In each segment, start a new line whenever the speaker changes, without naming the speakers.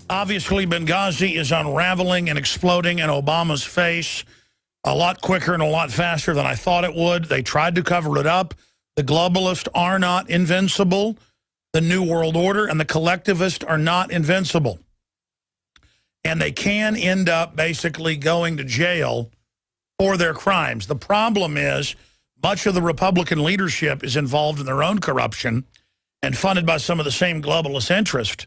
Obviously, Benghazi is unraveling and exploding in Obama's face a lot quicker and a lot faster than I thought it would. They tried to cover it up. The globalists are not invincible. The New World Order and the collectivists are not invincible. And they can end up basically going to jail for their crimes. The problem is much of the Republican leadership is involved in their own corruption and funded by some of the same globalist interests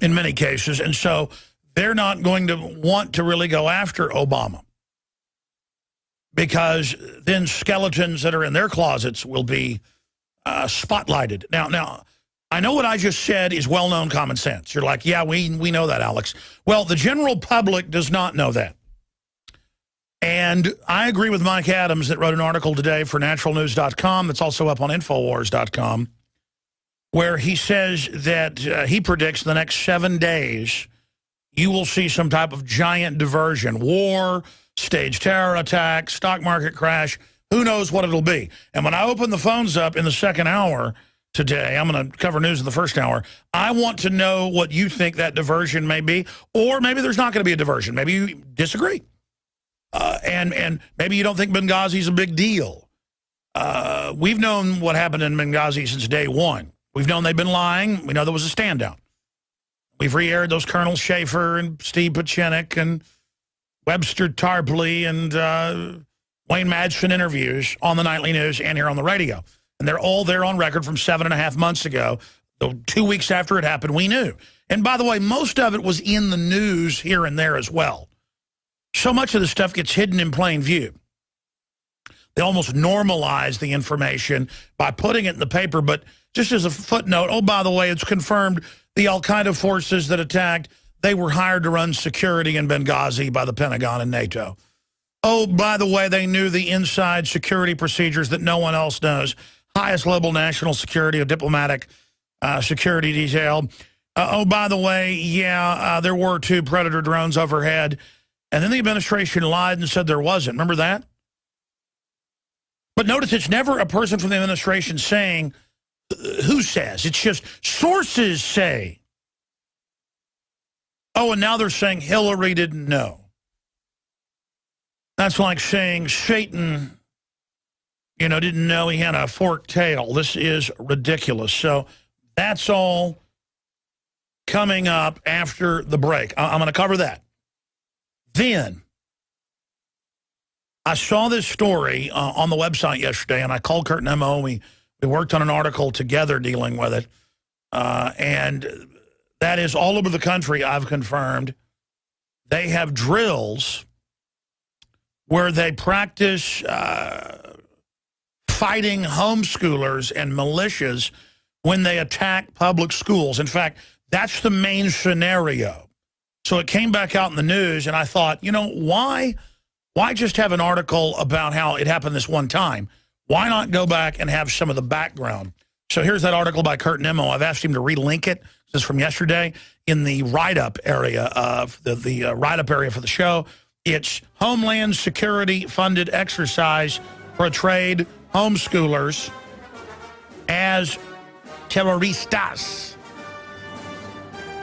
in many cases. And so they're not going to want to really go after Obama, because then skeletons that are in their closets will be spotlighted. Now, I know what I just said is well-known common sense. You're like, yeah, we know that, Alex. Well, the general public does not know that. And I agree with Mike Adams that wrote an article today for naturalnews.com that's also up on Infowars.com, where he says that he predicts the next 7 days you will see some type of giant diversion, war, staged terror attack, stock market crash, who knows what it'll be. And when I open the phones up in the second hour today, I'm going to cover news in the first hour, I want to know what you think that diversion may be, or maybe there's not going to be a diversion. Maybe you disagree. And maybe you don't think Benghazi's a big deal. We've known what happened in Benghazi since day one. We've known they've been lying. We know there was a stand-down. We've re-aired those Colonel Schaefer and Steve Pachinik and Webster Tarpley and Wayne Madsen interviews on the nightly news and here on the radio. And they're all there on record from 7.5 months ago. So 2 weeks after it happened, we knew. And by the way, most of it was in the news here and there as well. So much of the stuff gets hidden in plain view. They almost normalize the information by putting it in the paper, but just as a footnote, oh, by the way, it's confirmed the al-Qaeda forces that attacked, they were hired to run security in Benghazi by the Pentagon and NATO. Oh, by the way, they knew the inside security procedures that no one else knows. Highest level national security, a diplomatic security detail. Oh, by the way, yeah, there were 2 Predator drones overhead. And then the administration lied and said there wasn't. Remember that? But notice it's never a person from the administration saying who says. It's just sources say. Oh, and now they're saying Hillary didn't know. That's like saying Satan, didn't know he had a forked tail. This is ridiculous. So that's all coming up after the break. I'm going to cover that. Then, I saw this story on the website yesterday, and I called Kurt and NWO. We worked on an article together dealing with it. And that is all over the country, I've confirmed. They have drills where they practice fighting homeschoolers and militias when they attack public schools. In fact, that's the main scenario. So it came back out in the news, and I thought, why just have an article about how it happened this one time? Why not go back and have some of the background? So here's that article by Kurt and NWO. I've asked him to relink it. This is from yesterday in the write-up area of the write-up area for the show. It's Homeland Security funded exercise portrayed homeschoolers as terroristas.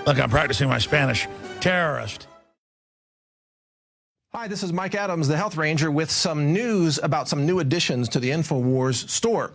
Look, I'm practicing my Spanish. Terrorist.
Hi, this is Mike Adams, the Health Ranger, with some news about some new additions to the Infowars store.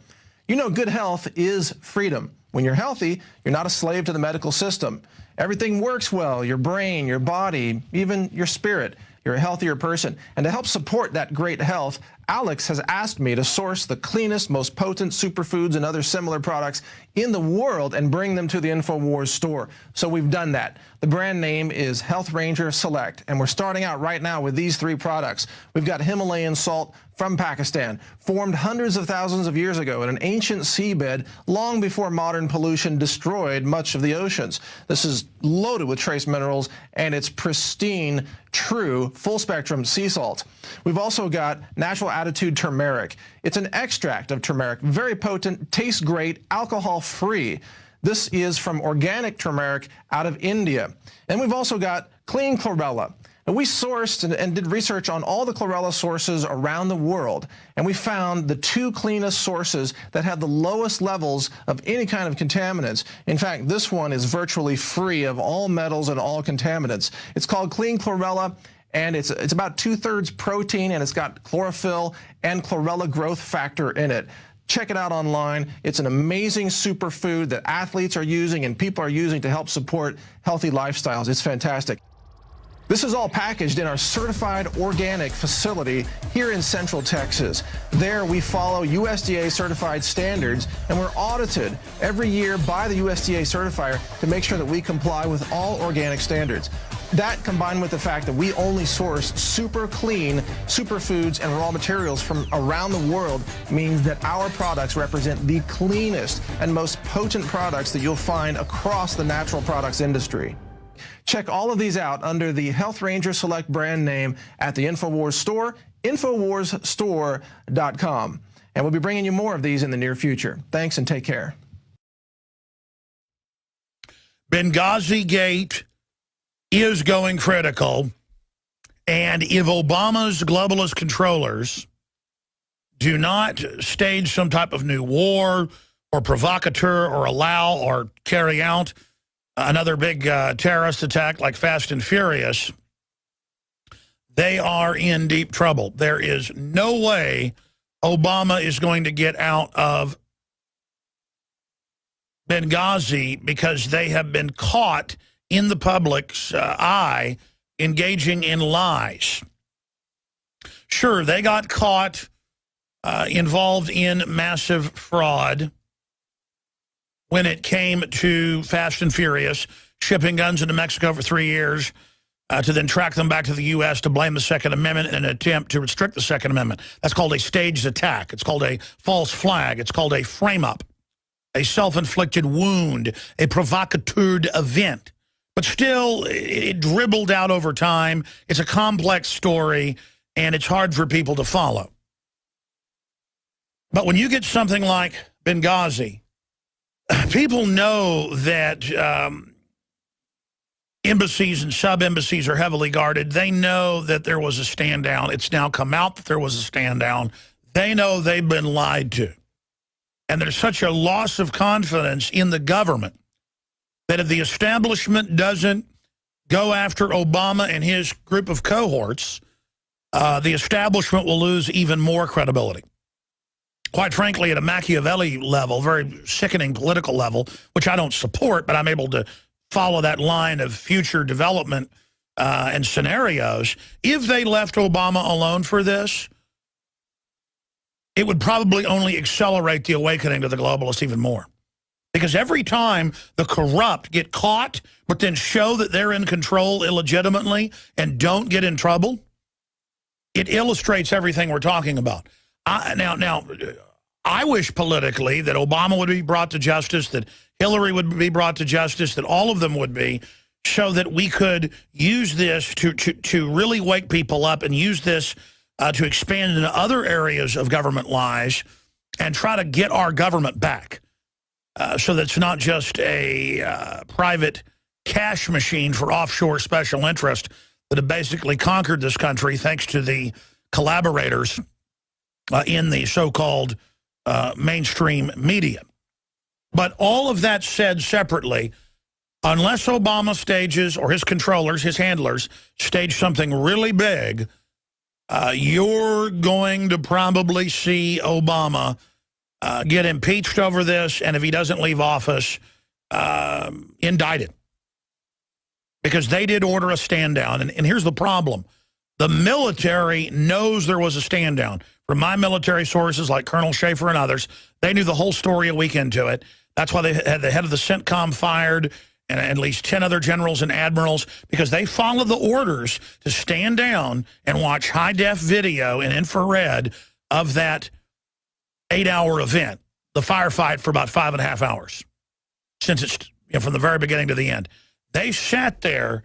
Good health is freedom. When you're healthy, you're not a slave to the medical system. Everything works well, your brain, your body, even your spirit. You're a healthier person. And to help support that great health, Alex has asked me to source the cleanest, most potent superfoods and other similar products in the world and bring them to the Infowars store. So we've done that. The brand name is Health Ranger Select, and we're starting out right now with these 3 products. We've got Himalayan salt from Pakistan, formed hundreds of thousands of years ago in an ancient seabed long before modern pollution destroyed much of the oceans. This is loaded with trace minerals, and it's pristine, true, full-spectrum sea salt. We've also got Natural Attitude Turmeric. It's an extract of turmeric, very potent, tastes great, alcohol-free. This is from organic turmeric out of India. And we've also got Clean Chlorella. Now, we sourced and did research on all the chlorella sources around the world, and we found the 2 cleanest sources that have the lowest levels of any kind of contaminants. In fact, this one is virtually free of all metals and all contaminants. It's called Clean Chlorella, and it's about 2/3 protein, and it's got chlorophyll and chlorella growth factor in it. Check it out online. It's an amazing superfood that athletes are using and people are using to help support healthy lifestyles. It's fantastic. This is all packaged in our certified organic facility here in Central Texas. There we follow USDA certified standards, and we're audited every year by the USDA certifier to make sure that we comply with all organic standards. That, combined with the fact that we only source super clean superfoods and raw materials from around the world, means that our products represent the cleanest and most potent products that you'll find across the natural products industry. Check all of these out under the Health Ranger Select brand name at the Infowars store, InfowarsStore.com. And we'll be bringing you more of these in the near future. Thanks and take care.
Benghazigate is going critical, and if Obama's globalist controllers do not stage some type of new war or provocateur or allow or carry out another big terrorist attack like Fast and Furious, they are in deep trouble. There is no way Obama is going to get out of Benghazi because they have been caught in the public's eye engaging in lies. Sure, they got caught involved in massive fraud when it came to Fast and Furious, shipping guns into Mexico for 3 years to then track them back to the U.S. to blame the Second Amendment in an attempt to restrict the Second Amendment. That's called a staged attack. It's called a false flag. It's called a frame-up, a self-inflicted wound, a provocateur event. But still, it dribbled out over time. It's a complex story, and it's hard for people to follow. But when you get something like Benghazi, people know that embassies and sub-embassies are heavily guarded. They know that there was a stand down. It's now come out that there was a stand down. They know they've been lied to. And there's such a loss of confidence in the government that if the establishment doesn't go after Obama and his group of cohorts, the establishment will lose even more credibility. Quite frankly, at a Machiavelli level, very sickening political level, which I don't support, but I'm able to follow that line of future development and scenarios. If they left Obama alone for this, it would probably only accelerate the awakening to the globalists even more. Because every time the corrupt get caught, but then show that they're in control illegitimately and don't get in trouble, it illustrates everything we're talking about. Now, I wish politically that Obama would be brought to justice, that Hillary would be brought to justice, that all of them would be, so that we could use this to really wake people up and use this to expand into other areas of government lies and try to get our government back. So that's not just a private cash machine for offshore special interest that have basically conquered this country thanks to the collaborators in the so-called mainstream media. But all of that said separately, unless Obama stages, or his controllers, his handlers, stage something really big, you're going to probably see Obama get impeached over this, and if he doesn't leave office, indicted. Because they did order a stand down. And here's the problem. The military knows there was a stand down. From my military sources like Colonel Schaefer and others, they knew the whole story a week into it. That's why they had the head of the CENTCOM fired and at least 10 other generals and admirals, because they followed the orders to stand down and watch high-def video in infrared of that 8-hour event, the firefight for about 5.5 hours, since it's from the very beginning to the end. They sat there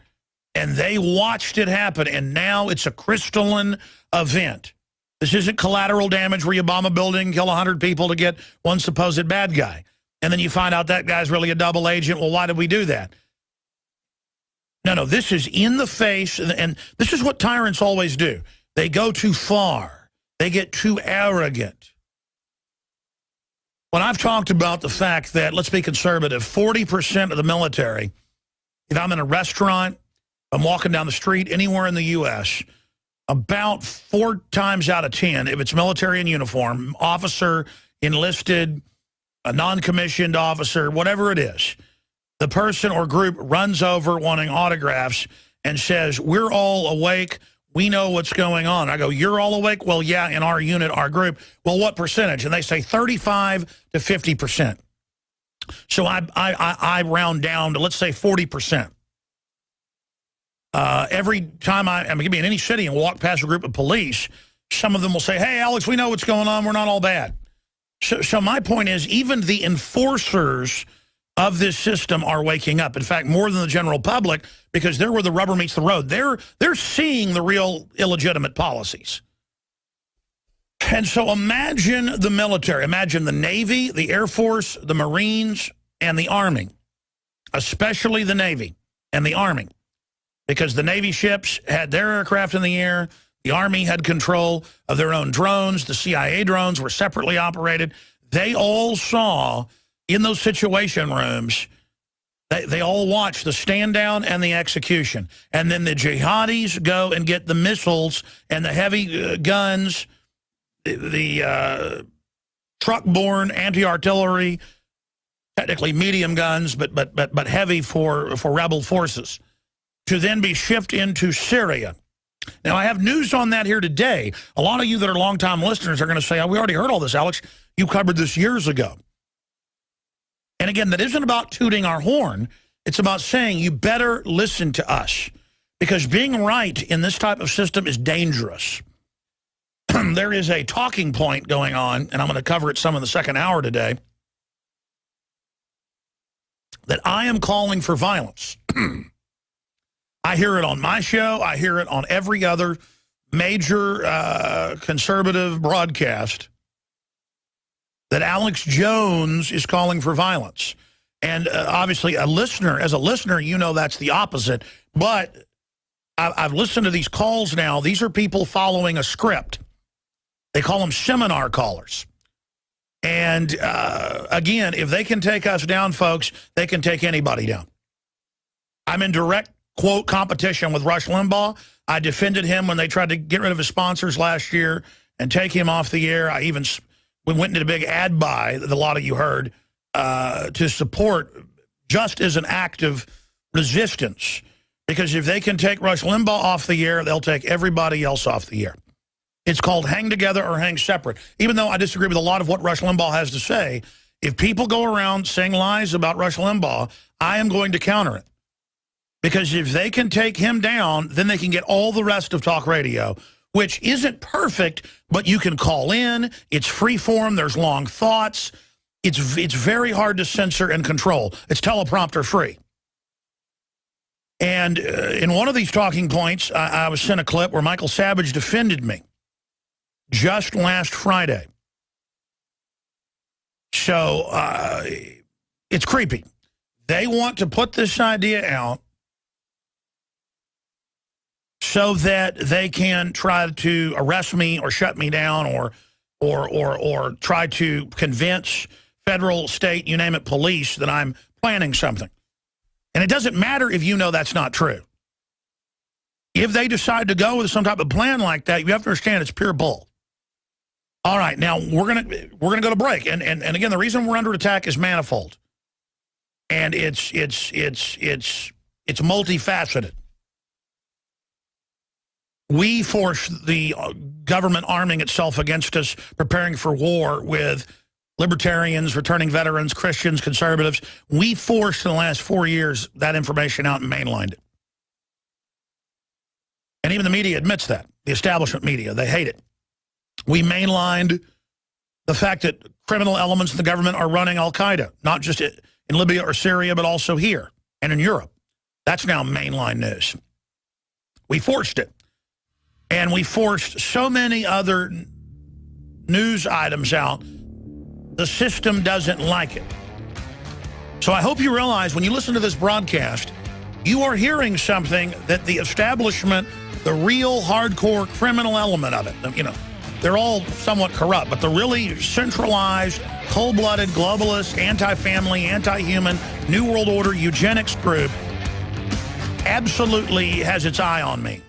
and they watched it happen, and now it's a crystalline event. This isn't collateral damage where you bomb a building, kill 100 people to get one supposed bad guy. And then you find out that guy's really a double agent. Well, why did we do that? No, this is in the face, and this is what tyrants always do. They go too far. They get too arrogant. When I've talked about the fact that, let's be conservative, 40% of the military, if I'm in a restaurant, I'm walking down the street anywhere in the U.S., about 4 times out of 10, if it's military in uniform, officer, enlisted, a non-commissioned officer, whatever it is, the person or group runs over wanting autographs and says, we're all awake, we know what's going on. I go, you're all awake? Well, yeah, in our unit, our group. Well, what percentage? And they say 35 to 50%. So I round down to, let's say, 40%. Every time I could be in any city and walk past a group of police, some of them will say, hey, Alex, we know what's going on. We're not all bad. So my point is, even the enforcers of this system are waking up. In fact, more than the general public, because they're where the rubber meets the road. They're seeing the real illegitimate policies. And so imagine the military. Imagine the Navy, the Air Force, the Marines, and the Army, especially the Navy and the Army, because the Navy ships had their aircraft in the air. The Army had control of their own drones. The CIA drones were separately operated. They all saw in those situation rooms, they all watched the stand down and the execution. And then the jihadis go and get the missiles and the heavy guns, the truck-borne anti-artillery, technically medium guns, but heavy for rebel forces, to then be shipped into Syria. Now, I have news on that here today. A lot of you that are longtime listeners are going to say, oh, we already heard all this, Alex. You covered this years ago. And again, that isn't about tooting our horn. It's about saying you better listen to us, because being right in this type of system is dangerous. There is a talking point going on, and I'm going to cover it some in the second hour today, that I am calling for violence. I hear it on my show. I hear it on every other major conservative broadcast, that Alex Jones is calling for violence. And obviously, as a listener, you know that's the opposite. But I've listened to these calls now. These are people following a script. They call them seminar callers. And again, if they can take us down, folks, they can take anybody down. I'm in direct, quote, competition with Rush Limbaugh. I defended him when they tried to get rid of his sponsors last year and take him off the air. We went into a big ad buy that a lot of you heard to support, just as an act of resistance. Because if they can take Rush Limbaugh off the air, they'll take everybody else off the air. It's called hang together or hang separate. Even though I disagree with a lot of what Rush Limbaugh has to say, if people go around saying lies about Rush Limbaugh, I am going to counter it. Because if they can take him down, then they can get all the rest of talk radio, which isn't perfect, but you can call in. It's free form. There's long thoughts. It's very hard to censor and control. It's teleprompter free. And in one of these talking points, I was sent a clip where Michael Savage defended me just last Friday. So it's creepy. They want to put this idea out so that they can try to arrest me or shut me down or try to convince federal, state, you name it, police that I'm planning something. And it doesn't matter if you know that's not true. If they decide to go with some type of plan like that, you have to understand it's pure bull. All right, now we're gonna go to break, and again, the reason we're under attack is manifold, and it's multifaceted. We force the government arming itself against us, preparing for war with libertarians, returning veterans, Christians, conservatives. We forced in the last 4 years that information out and mainlined it. And even the media admits that, the establishment media. They hate it. We mainlined the fact that criminal elements in the government are running al-Qaeda, not just in Libya or Syria, but also here and in Europe. That's now mainline news. We forced it. And we forced so many other news items out. The system doesn't like it. So I hope you realize when you listen to this broadcast, you are hearing something that the establishment, the real hardcore criminal element of it, you know, they're all somewhat corrupt, but the really centralized, cold-blooded, globalist, anti-family, anti-human, New World Order, eugenics group absolutely has its eye on me.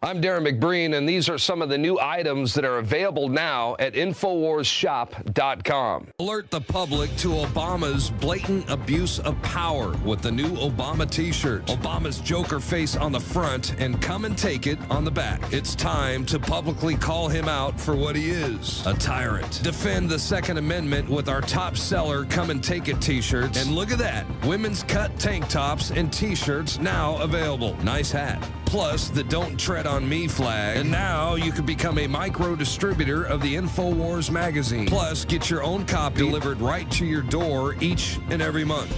I'm Darren McBreen, and these are some of the new items that are available now at InfoWarsShop.com.
Alert the public to Obama's blatant abuse of power with the new Obama t-shirt. Obama's Joker face on the front and come and take it on the back. It's time to publicly call him out for what he is, a tyrant. Defend the Second Amendment with our top seller Come and Take It t-shirts. And look at that, women's cut tank tops and t-shirts now available. Nice hat. Plus the Don't Tread on Me flag. And now you can become a micro distributor of the Infowars magazine. Plus, get your own copy delivered right to your door each and every month.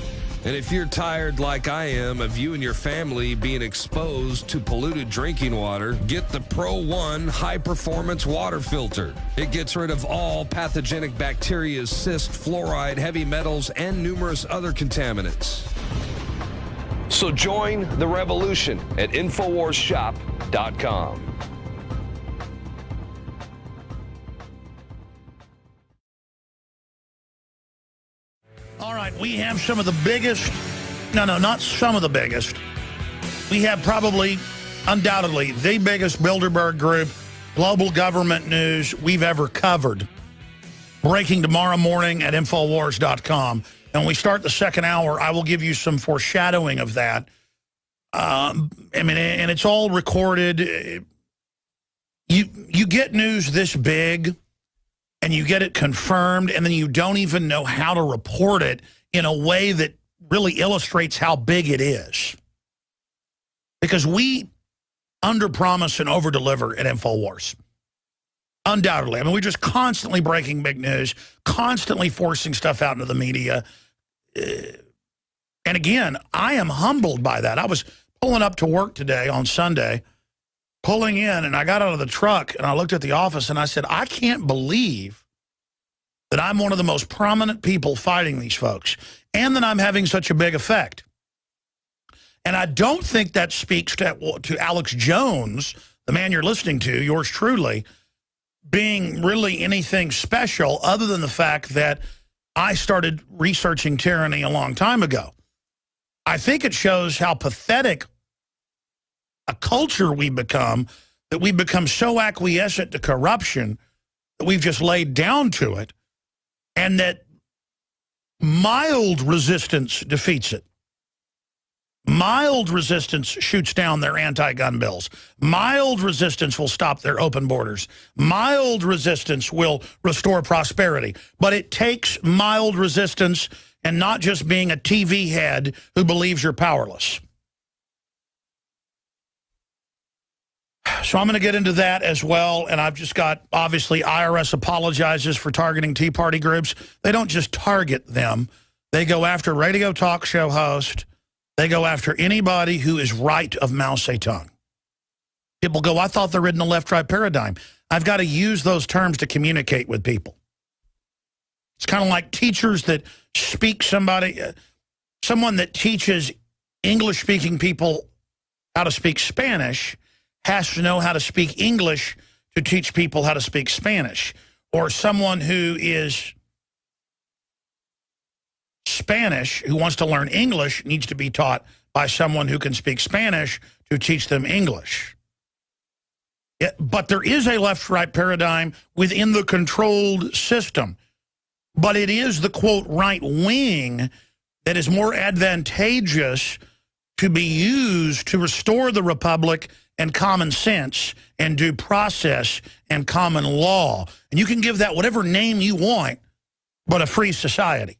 And if you're tired like I am of you and your family being exposed to polluted drinking water, get the Pro One high performance water filter. It gets rid of all pathogenic bacteria, cyst, fluoride, heavy metals, and numerous other contaminants.
So join the revolution at InfoWarsShop.com.
All right, we have some of the biggest, no, not some of the biggest. We have probably, undoubtedly, the biggest Bilderberg group, global government news we've ever covered. Breaking tomorrow morning at Infowars.com. And when we start the second hour, I will give you some foreshadowing of that. I mean, and it's all recorded. You get news this big, and you get it confirmed, and then you don't even know how to report it in a way that really illustrates how big it is. Because we underpromise and overdeliver at Infowars. Undoubtedly. I mean, we're just constantly breaking big news, constantly forcing stuff out into the media. And again, I am humbled by that. I was pulling up to work today on Sunday, pulling in, and I got out of the truck, and I looked at the office, and I said, I can't believe that I'm one of the most prominent people fighting these folks, and that I'm having such a big effect. And I don't think that speaks to Alex Jones, the man you're listening to, yours truly, being really anything special other than the fact that I started researching tyranny a long time ago. I think it shows how pathetic a culture we've become, that we've become so acquiescent to corruption that we've just laid down to it, and that mild resistance defeats it. Mild resistance shoots down their anti-gun bills. Mild resistance will stop their open borders. Mild resistance will restore prosperity. But it takes mild resistance and not just being a TV head who believes you're powerless. So I'm going to get into that as well. And I've just got, obviously, IRS apologizes for targeting Tea Party groups. They don't just target them. They go after radio talk show hosts. They go after anybody who is right of Mao Zedong. People go, I thought they're in the left-right paradigm. I've got to use those terms to communicate with people. It's kind of like teachers that speak someone that teaches English-speaking people how to speak Spanish has to know how to speak English to teach people how to speak Spanish. Or someone who is Spanish, who wants to learn English, needs to be taught by someone who can speak Spanish to teach them English. But there is a left-right paradigm within the controlled system. But it is the, quote, right wing that is more advantageous to be used to restore the republic and common sense and due process and common law. And you can give that whatever name you want, but a free society.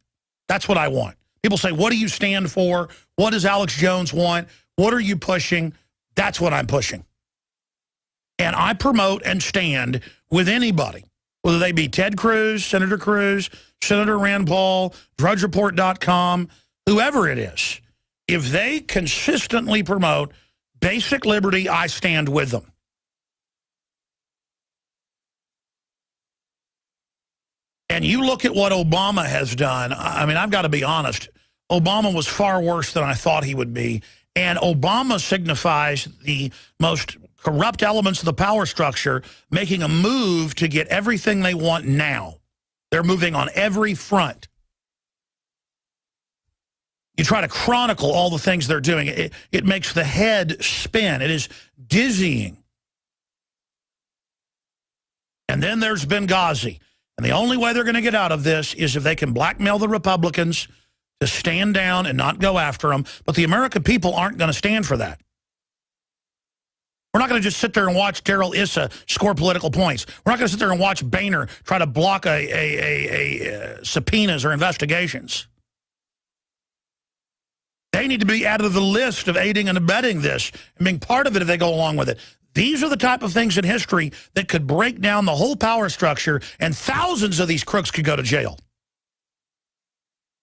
That's what I want. People say, what do you stand for? What does Alex Jones want? What are you pushing? That's what I'm pushing. And I promote and stand with anybody, whether they be Ted Cruz, Senator Rand Paul, DrudgeReport.com, whoever it is. If they consistently promote basic liberty, I stand with them. And you look at what Obama has done. I mean, I've got to be honest. Obama was far worse than I thought he would be. And Obama signifies the most corrupt elements of the power structure making a move to get everything they want now. They're moving on every front. You try to chronicle all the things they're doing. It makes the head spin. It is dizzying. And then there's Benghazi. And the only way they're going to get out of this is if they can blackmail the Republicans to stand down and not go after them. But the American people aren't going to stand for that. We're not going to just sit there and watch Darrell Issa score political points. We're not going to sit there and watch Boehner try to block subpoenas or investigations. They need to be added to the list of aiding and abetting this and being part of it if they go along with it. These are the type of things in history that could break down the whole power structure, and thousands of these crooks could go to jail.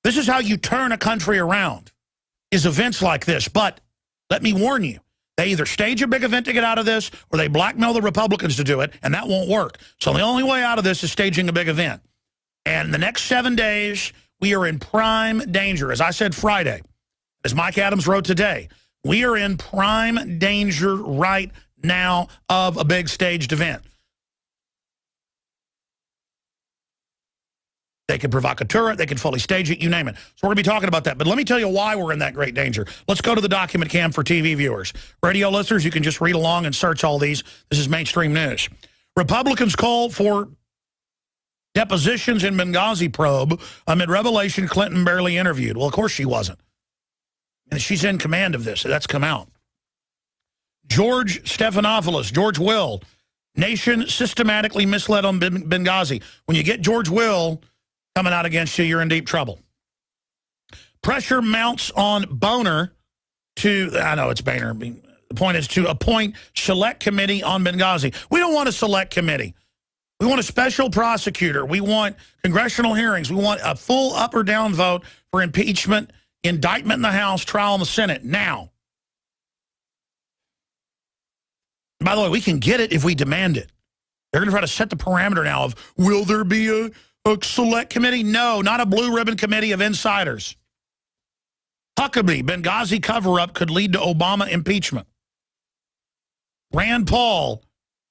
This is how you turn a country around, is events like this. But let me warn you, they either stage a big event to get out of this, or they blackmail the Republicans to do it, and that won't work. So the only way out of this is staging a big event. And in the next 7 days, we are in prime danger. As I said Friday, as Mike Adams wrote today, we are in prime danger right now of a big staged event. They could provocateur it, they could fully stage it, you name it. So we're going to be talking about that. But let me tell you why we're in that great danger. Let's go to the document cam for TV viewers. Radio listeners, you can just read along and search all these. This is mainstream news. Republicans call for depositions in Benghazi probe amid revelation Clinton barely interviewed. Well, of course she wasn't. And she's in command of this. So that's come out. George Stephanopoulos, George Will, nation systematically misled on Benghazi. When you get George Will coming out against you, you're in deep trouble. Pressure mounts on Boehner to, I know it's Boehner, the point is to appoint select committee on Benghazi. We don't want a select committee. We want a special prosecutor. We want congressional hearings. We want a full up or down vote for impeachment, indictment in the House, trial in the Senate now. By the way, we can get it if we demand it. They're going to try to set the parameter now of, will there be a select committee? No, not a blue ribbon committee of insiders. Huckabee, Benghazi cover-up could lead to Obama impeachment. Rand Paul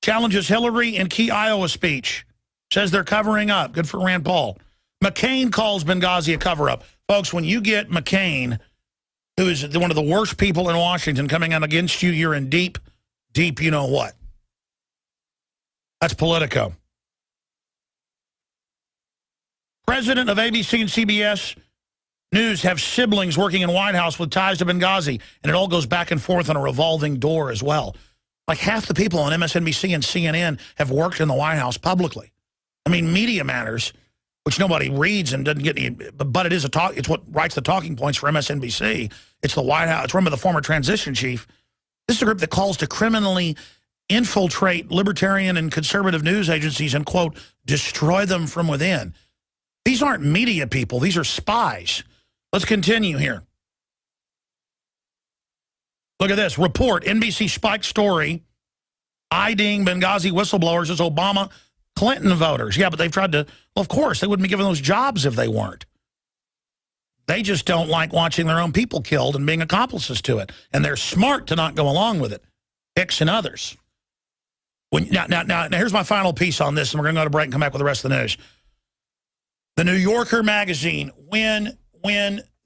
challenges Hillary in key Iowa speech. Says they're covering up. Good for Rand Paul. McCain calls Benghazi a cover-up. Folks, when you get McCain, who is one of the worst people in Washington, coming out against you, you're in deep you know what. That's Politico. President of ABC and CBS News have siblings working in White House with ties to Benghazi, and it all goes back and forth on a revolving door as well. Like half the people on MSNBC and CNN have worked in the White House publicly. I mean, Media Matters, which nobody reads and doesn't get any, but it is it's what writes the talking points for MSNBC. It's the White House. It's run by the former transition chief. This is a group that calls to criminally infiltrate libertarian and conservative news agencies and, quote, destroy them from within. These aren't media people. These are spies. Let's continue here. Look at this. Report, NBC spiked story, IDing Benghazi whistleblowers as Obama Clinton voters. Yeah, but they've tried to, well, of course, they wouldn't be given those jobs if they weren't. They just don't like watching their own people killed and being accomplices to it. And they're smart to not go along with it. Hicks and others. Now, here's my final piece on this, and we're going to go to break and come back with the rest of the news. The New Yorker magazine, when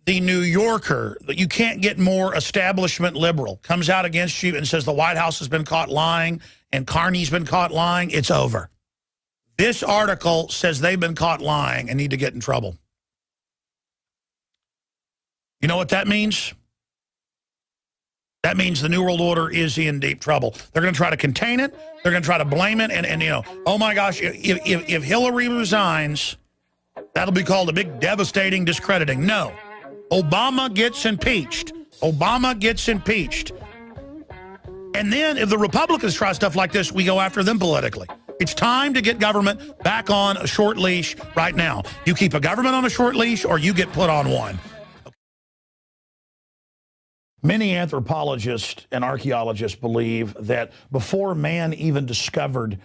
the New Yorker, you can't get more establishment liberal, comes out against you and says the White House has been caught lying and Carney's been caught lying, it's over. This article says they've been caught lying and need to get in trouble. You know what that means? That means the New World Order is in deep trouble. They're going to try to contain it. They're going to try to blame it. And you know, oh my gosh, if Hillary resigns, that'll be called a big devastating discrediting. No, Obama gets impeached. Obama gets impeached. And then if the Republicans try stuff like this, we go after them politically. It's time to get government back on a short leash right now. You keep a government on a short leash or you get put on one. Many anthropologists and archaeologists believe that before man even discovered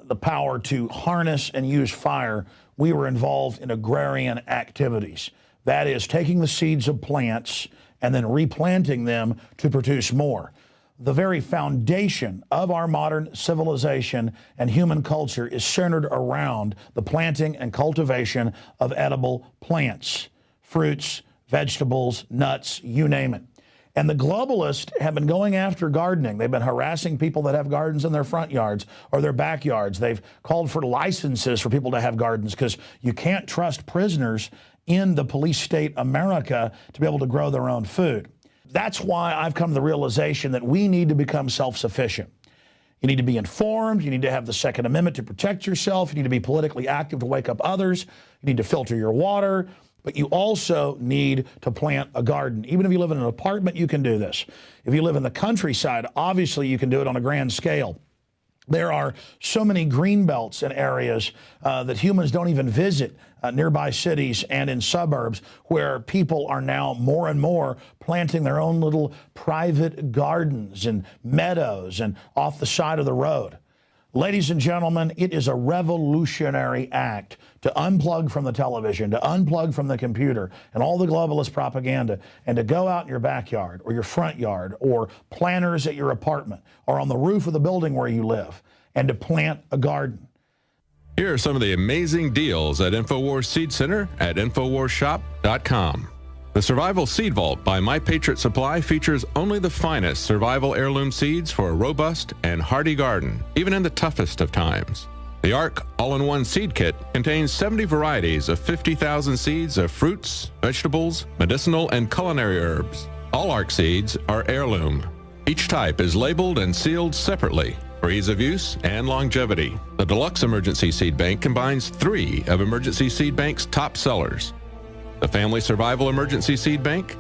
the power to harness and use fire, we were involved in agrarian activities. That is taking the seeds of plants and then replanting them to produce more. The very foundation of our modern civilization and human culture is centered around the planting and cultivation of edible plants, fruits, vegetables, nuts, you name it. And the globalists have been going after gardening. They've been harassing people that have gardens in their front yards or their backyards. They've called for licenses for people to have gardens because you can't trust prisoners in the police state America to be able to grow their own food. That's why I've come to the realization that we need to become self-sufficient. You need to be informed. You need to have the Second Amendment to protect yourself. You need to be politically active to wake up others. You need to filter your water. But you also need to plant a garden. Even if you live in an apartment, you can do this. If you live in the countryside, obviously you can do it on a grand scale. There are so many green belts and areas that humans don't even visit, nearby cities and in suburbs, where people are now more and more planting their own little private gardens and meadows and off the side of the road. Ladies and gentlemen, it is a revolutionary act to unplug from the television, to unplug from the computer and all the globalist propaganda, and to go out in your backyard or your front yard or planters at your apartment or on the roof of the building where you live, and to plant a garden.
Here are some of the amazing deals at Infowars Seed Center at InfoWarsShop.com. The Survival Seed Vault by My Patriot Supply features only the finest survival heirloom seeds for a robust and hardy garden, even in the toughest of times. The ARC All-in-One Seed Kit contains 70 varieties of 50,000 seeds of fruits, vegetables, medicinal, and culinary herbs. All ARC seeds are heirloom. Each type is labeled and sealed separately for ease of use and longevity. The Deluxe Emergency Seed Bank combines 3 of Emergency Seed Bank's top sellers: the Family Survival Emergency Seed Bank,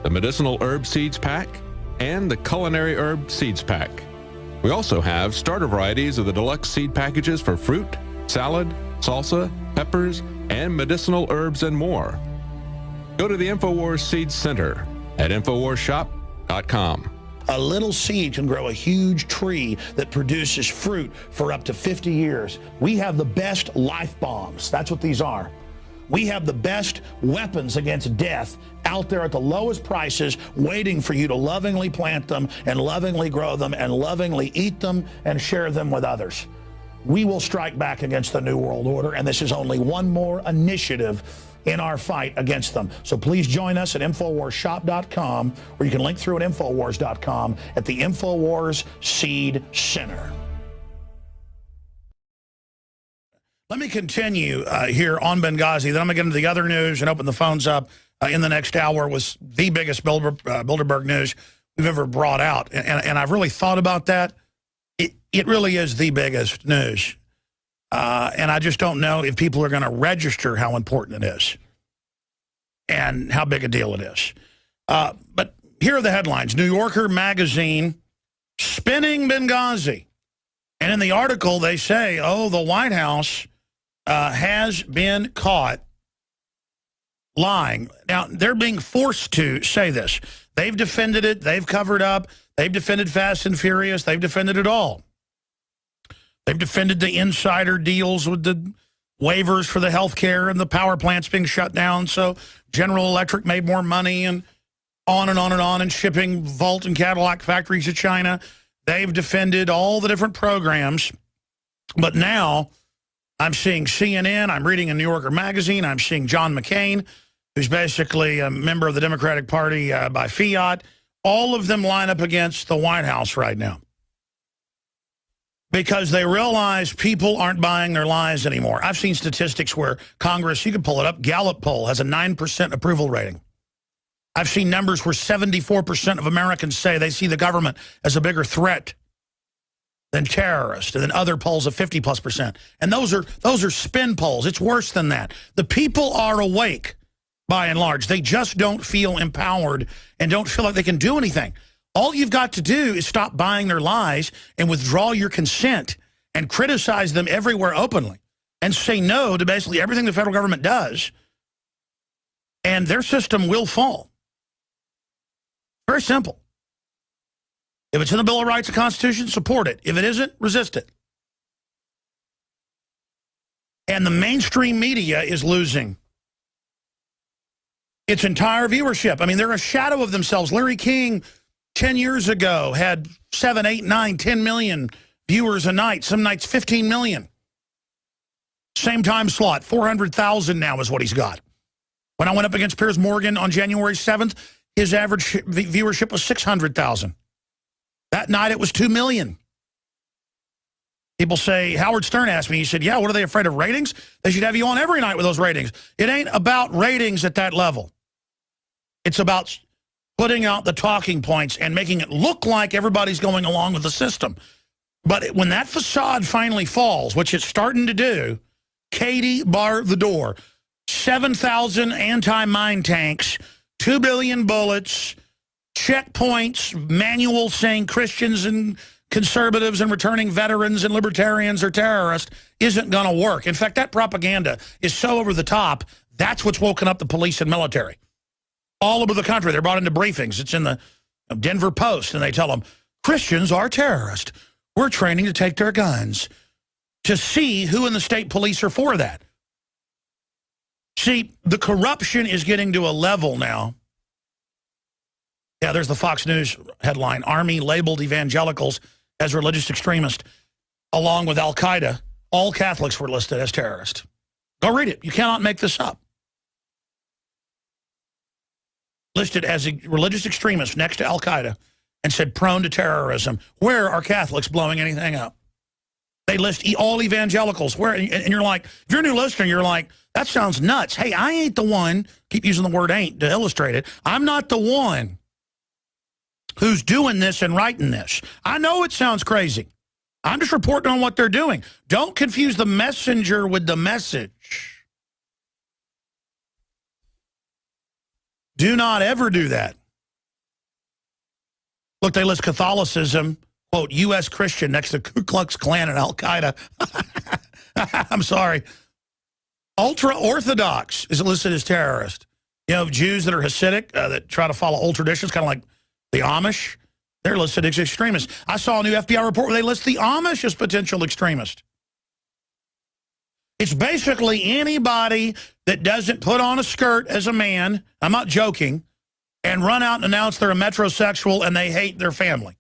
the Medicinal Herb Seeds Pack, and the Culinary Herb Seeds Pack. We also have starter varieties of the deluxe seed packages for fruit, salad, salsa, peppers, and medicinal herbs and more. Go to the Infowars Seed Center at InfoWarsShop.com.
A little seed can grow a huge tree that produces fruit for up to 50 years. We have the best life bombs. That's what these are. We have the best weapons against death out there at the lowest prices, waiting for you to lovingly plant them and lovingly grow them and lovingly eat them and share them with others. We will strike back against the New World Order, and this is only one more initiative in our fight against them. So please join us at InfoWarsShop.com, or you can link through at Infowars.com at the Infowars Seed Center. Let me continue here on Benghazi. Then I'm going to get into the other news and open the phones up in the next hour with the biggest Bilderberg news we've ever brought out. And I've really thought about that. It really is the biggest news. And I just don't know if people are going to register how important it is and how big a deal it is. But here are the headlines. New Yorker magazine spinning Benghazi. And in the article, they say, oh, the White House has been caught lying. Now, they're being forced to say this. They've defended it. They've covered up. They've defended Fast and Furious. They've defended it all. They've defended the insider deals with the waivers for the health care and the power plants being shut down. So General Electric made more money, and on and on and on, and shipping Volt and Cadillac factories to China. They've defended all the different programs. But now I'm seeing CNN, I'm reading a New Yorker magazine, I'm seeing John McCain, who's basically a member of the Democratic Party by fiat. All of them line up against the White House right now because they realize people aren't buying their lies anymore. I've seen statistics where Congress, you can pull it up, Gallup poll has a 9% approval rating. I've seen numbers where 74% of Americans say they see the government as a bigger threat than terrorists, and then other polls of 50+%. And those are spin polls. It's worse than that. The people are awake, by and large. They just don't feel empowered and don't feel like they can do anything. All you've got to do is stop buying their lies and withdraw your consent and criticize them everywhere openly and say no to basically everything the federal government does, and their system will fall. Very simple. If it's in the Bill of Rights and Constitution, support it. If it isn't, resist it. And the mainstream media is losing. its entire viewership. I mean, they're a shadow of themselves. Larry King, 10 years ago, had 7, 8, 9, 10 million viewers a night. Some nights 15 million. Same time slot, 400,000 now is what he's got. When I went up against Piers Morgan on January 7th, his average viewership was 600,000. That night it was 2 million. People say, Howard Stern asked me, he said, yeah, what are they afraid of, ratings? They should have you on every night with those ratings. It ain't about ratings at that level. It's about putting out the talking points and making it look like everybody's going along with the system. But when that facade finally falls, which it's starting to do, Katie, bar the door. 7,000 anti-mine tanks, 2 billion bullets, checkpoints, manuals saying Christians and conservatives and returning veterans and libertarians are terrorists isn't going to work. In fact, that propaganda is so over the top, that's what's woken up the police and military. All over the country, they're brought into briefings. It's in the Denver Post, and they tell them, Christians are terrorists. We're training to take their guns. To see who in the state police are for that. See, the corruption is getting to a level now. Yeah, there's the Fox News headline. Army labeled evangelicals as religious extremists, along with Al-Qaeda. All Catholics were listed as terrorists. Go read it. You cannot make this up. Listed as a religious extremist next to Al-Qaeda and said prone to terrorism. Where are Catholics blowing anything up? They list all evangelicals. Where, and you're like, if you're a new listener, you're like, that sounds nuts. Hey, I ain't the one, keep using the word ain't to illustrate it. I'm not the one who's doing this and writing this. I know it sounds crazy. I'm just reporting on what they're doing. Don't confuse the messenger with the message. Do not ever do that. Look, they list Catholicism, quote, U.S. Christian next to Ku Klux Klan and Al-Qaeda. I'm sorry. Ultra-Orthodox is listed as terrorist. You know, Jews that are Hasidic, that try to follow old traditions, kind of like the Amish, they're listed as extremists. I saw a new FBI report where they list the Amish as potential extremist. It's basically anybody that doesn't put on a skirt as a man, I'm not joking, and run out and announce they're a metrosexual and they hate their family.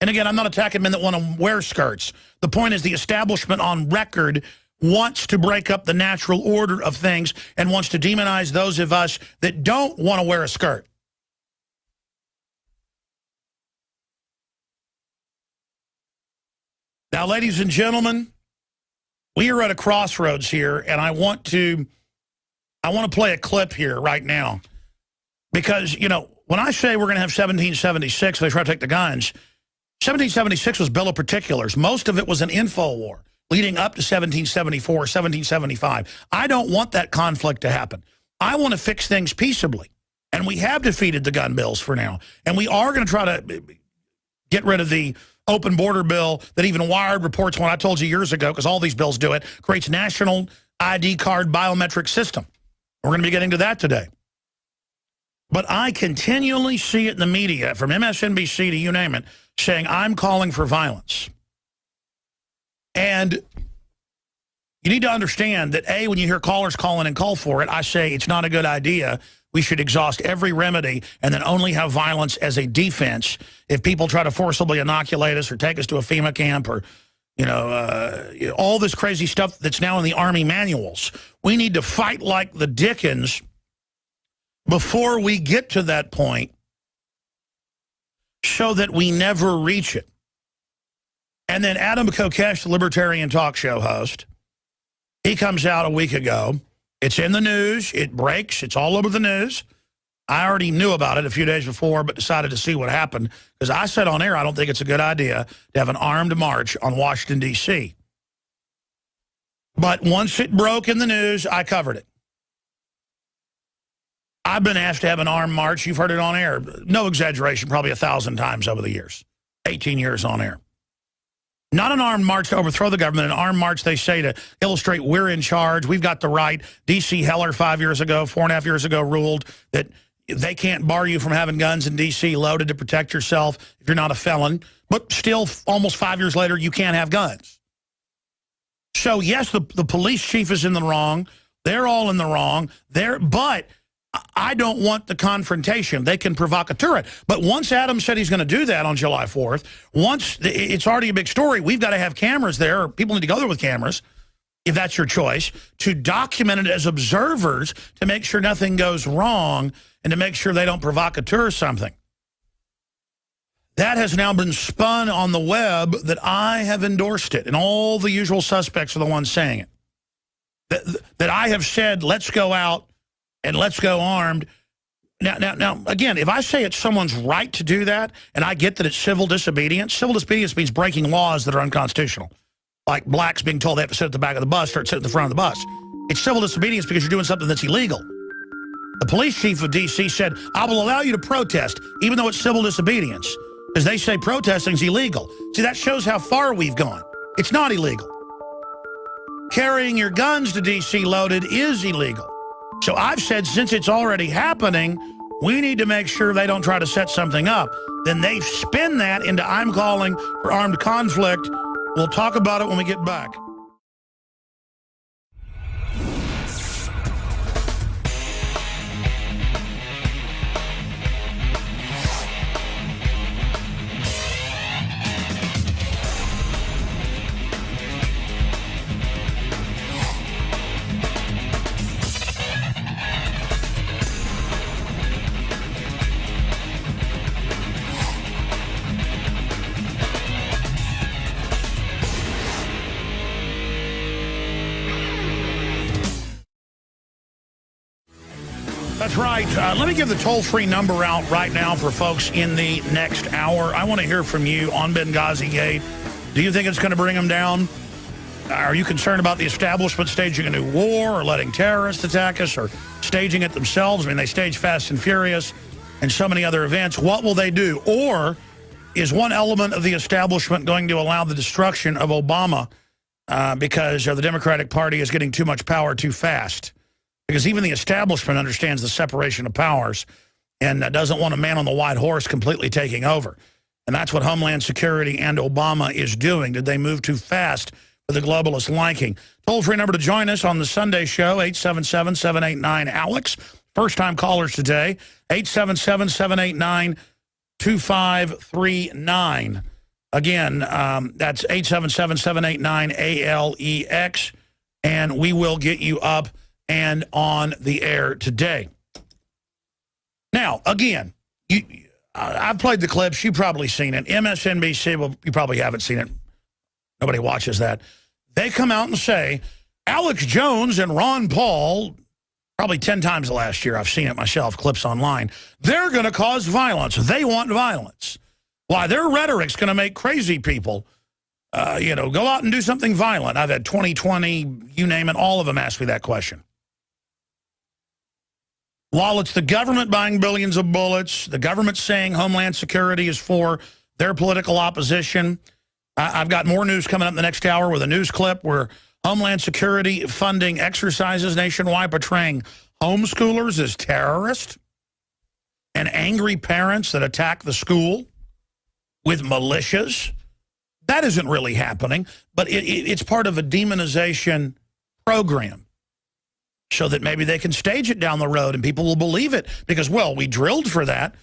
And again, I'm not attacking men that want to wear skirts. The point is the establishment on record wants to break up the natural order of things and wants to demonize those of us that don't want to wear a skirt. Now, ladies and gentlemen, we are at a crossroads here, and I want to play a clip here right now. Because, you know, when I say we're going to have 1776, they try to take the guns, 1776 was Bill of Particulars. Most of it was an info war leading up to 1774, 1775. I don't want that conflict to happen. I want to fix things peaceably. And we have defeated the gun bills for now. And we are going to try to get rid of the open border bill that even Wired reports, when I told you years ago, because all these bills do it, creates national ID card biometric system. We're going to be getting to that today. But I continually see it in the media, from MSNBC to you name it, saying I'm calling for violence. And you need to understand that, A, when you hear callers call in and call for it, I say it's not a good idea. We should exhaust every remedy and then only have violence as a defense. If people try to forcibly inoculate us or take us to a FEMA camp or, you know, all this crazy stuff that's now in the Army manuals, we need to fight like the Dickens before we get to that point so that we never reach it. And then Adam Kokesh, the Libertarian talk show host, he comes out a week ago. It's in the news. It breaks. It's all over the news. I already knew about it a few days before, but decided to see what happened. Because I said on air, I don't think it's a good idea to have an armed march on Washington, D.C. But once it broke in the news, I covered it. I've been asked to have an armed march. You've heard it on air. No exaggeration, probably 1,000 times over the years. 18 years on air. Not an armed march to overthrow the government. An armed march, they say, to illustrate we're in charge. We've got the right. D.C. Heller 5 years ago, 4.5 years ago, ruled that they can't bar you from having guns in D.C. loaded to protect yourself if you're not a felon. But still, almost 5 years later, you can't have guns. So, yes, the police chief is in the wrong. They're all in the wrong. But I don't want the confrontation. They can provocateur it. But once Adam said he's going to do that on July 4th, once it's already a big story, we've got to have cameras there, or people need to go there with cameras, if that's your choice, to document it as observers to make sure nothing goes wrong and to make sure they don't provocateur something. That has now been spun on the web that I have endorsed it, and all the usual suspects are the ones saying it. That I have said, let's go out and let's go armed. Now, again, if I say it's someone's right to do that, and I get that it's civil disobedience means breaking laws that are unconstitutional. Like blacks being told they have to sit at the back of the bus, start sitting at the front of the bus. It's civil disobedience because you're doing something that's illegal. The police chief of D.C. said, I will allow you to protest, even though it's civil disobedience, because they say protesting is illegal. See, that shows how far we've gone. It's not illegal. Carrying your guns to D.C. loaded is illegal. So I've said, since it's already happening, we need to make sure they don't try to set something up. Then they spin that into I'm calling for armed conflict. We'll talk about it when we get back. That's right. Let me give the toll-free number out right now for folks in the next hour. I want to hear from you on Benghazigate. Do you think it's going to bring them down? Are you concerned about the establishment staging a new war or letting terrorists attack us or staging it themselves? I mean, they stage Fast and Furious and so many other events. What will they do? Or is one element of the establishment going to allow the destruction of Obama because the Democratic Party is getting too much power too fast? Because even the establishment understands the separation of powers and doesn't want a man on the white horse completely taking over. And that's what Homeland Security and Obama is doing. Did they move too fast for the globalist liking? Toll-free number to join us on the Sunday show, 877-789-ALEX. First-time callers today, 877-789-2539. Again, that's 877-789-ALEX. And we will get you up and on the air today. Now, again, I've played the clips. You've probably seen it. MSNBC, well, you probably haven't seen it. Nobody watches that. They come out and say, Alex Jones and Ron Paul, probably 10 times last year, I've seen it myself, clips online, they're going to cause violence. They want violence. Why, their rhetoric's going to make crazy people go out and do something violent. I've had 2020, you name it, all of them ask me that question. While it's the government buying billions of bullets, the government saying Homeland Security is for their political opposition, I've got more news coming up in the next hour with a news clip where Homeland Security funding exercises nationwide portraying homeschoolers as terrorists and angry parents that attack the school with militias. That isn't really happening, but it's part of a demonization program so that maybe they can stage it down the road and people will believe it because, well, we drilled for that.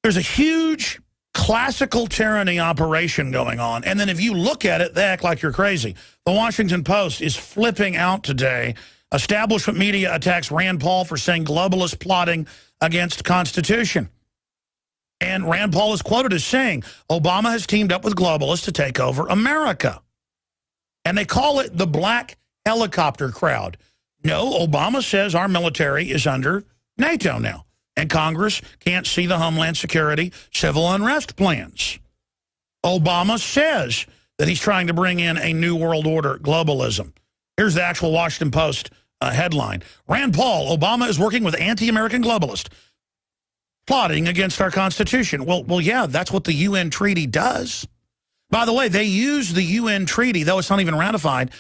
There's a huge classical tyranny operation going on, and then if you look at it, they act like you're crazy. The Washington Post is flipping out today. Establishment media attacks Rand Paul for saying globalists plotting against Constitution. And Rand Paul is quoted as saying, Obama has teamed up with globalists to take over America. And they call it the black helicopter crowd. No, Obama says our military is under NATO now. And Congress can't see the Homeland Security civil unrest plans. Obama says that he's trying to bring in a new world order, globalism. Here's the actual Washington Post headline. Rand Paul, Obama is working with anti-American globalists, plotting against our Constitution. Well, yeah, that's what the UN treaty does. By the way, they use the UN treaty, though it's not even ratified.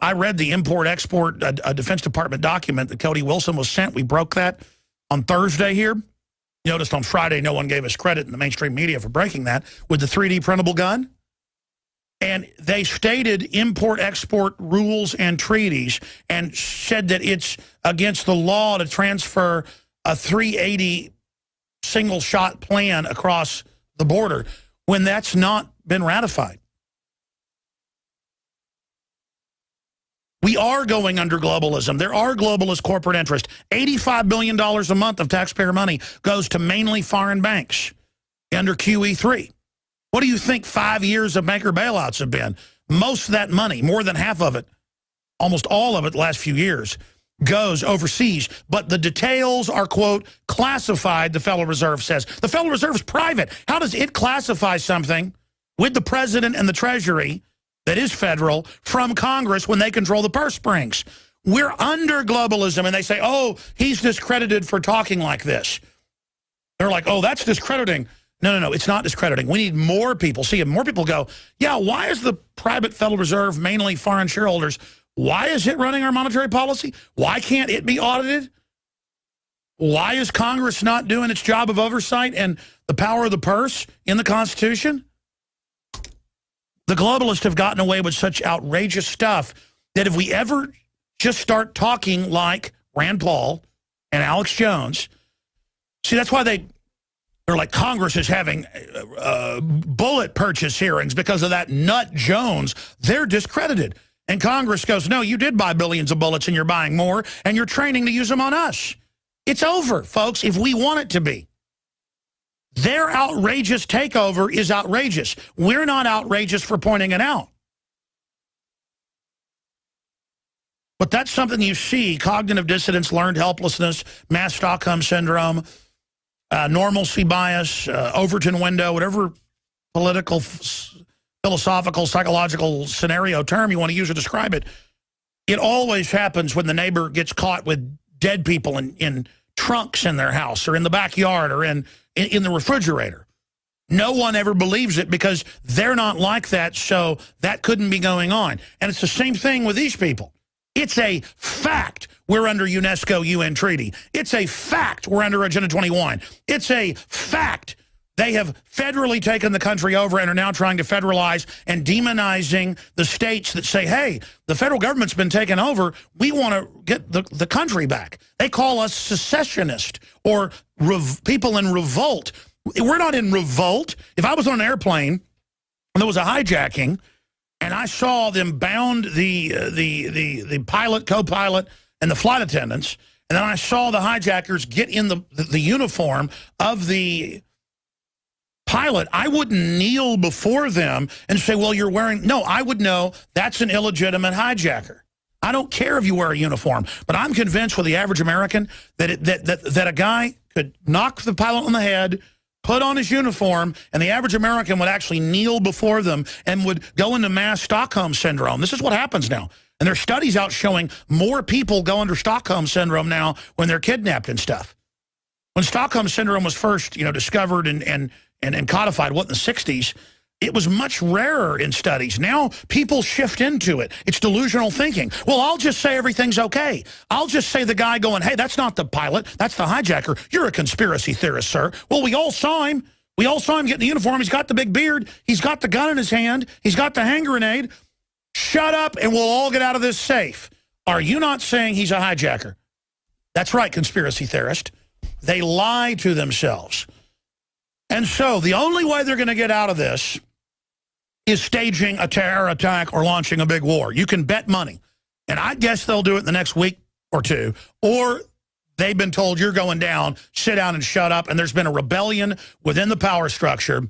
I read the import-export a Defense Department document that Cody Wilson was sent. We broke that on Thursday here. You noticed on Friday no one gave us credit in the mainstream media for breaking that with the 3D printable gun. And they stated import-export rules and treaties and said that it's against the law to transfer a 380 single-shot plan across the border when that's not been ratified. We are going under globalism. There are globalist corporate interests. $85 billion a month of taxpayer money goes to mainly foreign banks under QE3. What do you think 5 years of banker bailouts have been? Most of that money, more than half of it, almost all of it the last few years, goes overseas. But the details are, quote, classified, the Federal Reserve says. The Federal Reserve is private. How does it classify something with the president and the Treasury that is federal from Congress when they control the purse strings? We're under globalism, and they say, oh, he's discredited for talking like this. They're like, oh, that's discrediting. No, it's not discrediting. We need more people. See, if more people go, yeah, why is the private Federal Reserve mainly foreign shareholders? Why is it running our monetary policy? Why can't it be audited? Why is Congress not doing its job of oversight and the power of the purse in the Constitution? The globalists have gotten away with such outrageous stuff that if we ever just start talking like Rand Paul and Alex Jones, see, that's why they're like, Congress is having bullet purchase hearings because of that nut Jones. They're discredited. And Congress goes, no, you did buy billions of bullets and you're buying more and you're training to use them on us. It's over, folks, if we want it to be. Their outrageous takeover is outrageous. We're not outrageous for pointing it out. But that's something you see: cognitive dissonance, learned helplessness, mass Stockholm syndrome, normalcy bias, Overton window, whatever political, philosophical, psychological scenario term you want to use to describe it. It always happens when the neighbor gets caught with dead people in trunks in their house or in the backyard or in the refrigerator. No one ever believes it because they're not like that, so that couldn't be going on. And it's the same thing with these people. It's a fact we're under UNESCO UN treaty. It's a fact we're under Agenda 21. It's a fact they have federally taken the country over and are now trying to federalize and demonizing the states that say, hey, the federal government's been taken over. We want to get the country back. They call us secessionist or people in revolt. We're not in revolt. If I was on an airplane and there was a hijacking and I saw them bound the pilot, co-pilot, and the flight attendants, and then I saw the hijackers get in the uniform of the pilot, I wouldn't kneel before them and say, well, you're wearing... No, I would know that's an illegitimate hijacker. I don't care if you wear a uniform, but I'm convinced with the average American that a guy could knock the pilot on the head, put on his uniform, and the average American would actually kneel before them and would go into mass Stockholm syndrome. This is what happens now. And there's studies out showing more people go under Stockholm syndrome now when they're kidnapped and stuff. When Stockholm syndrome was first, discovered and codified, what, in the 60s, it was much rarer in studies. Now people shift into it. It's delusional thinking. Well, I'll just say everything's okay. I'll just say the guy going, hey, that's not the pilot, that's the hijacker. You're a conspiracy theorist, sir. Well, we all saw him. We all saw him get in the uniform. He's got the big beard. He's got the gun in his hand. He's got the hand grenade. Shut up and we'll all get out of this safe. Are you not saying he's a hijacker? That's right, conspiracy theorist. They lie to themselves. And so the only way they're going to get out of this is staging a terror attack or launching a big war. You can bet money. And I guess they'll do it in the next week or two. Or they've been told, you're going down, sit down and shut up. And there's been a rebellion within the power structure.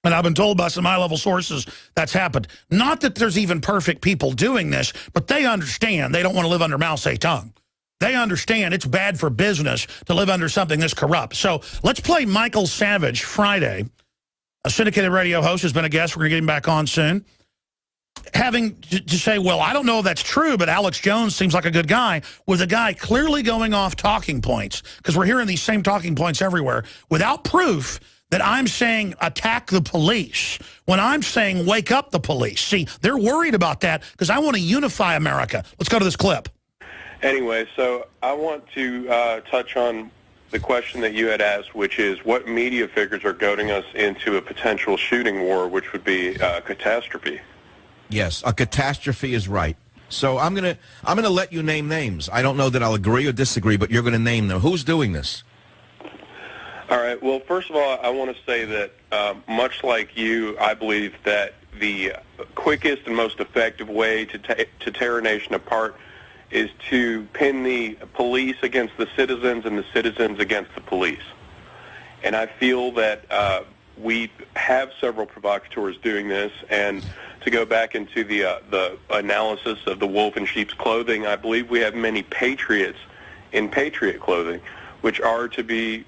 And I've been told by some high-level sources that's happened. Not that there's even perfect people doing this, but they understand they don't want to live under Mao Zedong. They understand it's bad for business to live under something this corrupt. So let's play Michael Savage Friday, a syndicated radio host, has been a guest. We're going to get him back on soon. Having to say, well, I don't know if that's true, but Alex Jones seems like a good guy, with a guy clearly going off talking points, because we're hearing these same talking points everywhere, without proof that I'm saying attack the police, when I'm saying wake up the police. See, they're worried about that because I want to unify America. Let's go to this clip.
Anyway, so I want to touch on the question that you had asked, which is what media figures are goading us into a potential shooting war, which would be a catastrophe.
Yes, a catastrophe is right. So I'm gonna let you name names. I don't know that I'll agree or disagree, but you're going to name them. Who's doing this?
All right. Well, first of all, I want to say that much like you, I believe that the quickest and most effective way to tear a nation apart is to pin the police against the citizens and the citizens against the police. And I feel that we have several provocateurs doing this. And to go back into the analysis of the wolf in sheep's clothing, I believe we have many patriots in patriot clothing, which are to be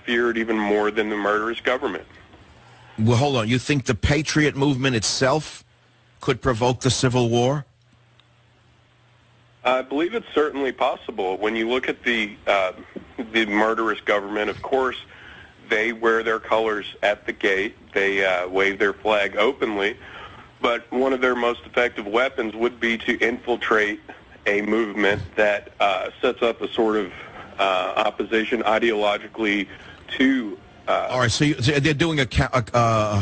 feared even more than the murderous government.
Well, hold on. You think the patriot movement itself could provoke the Civil War?
I believe it's certainly possible. When you look at the murderous government, of course, they wear their colors at the gate. They wave their flag openly. But one of their most effective weapons would be to infiltrate a movement that sets up a sort of opposition ideologically to...
All right, so they're doing a counter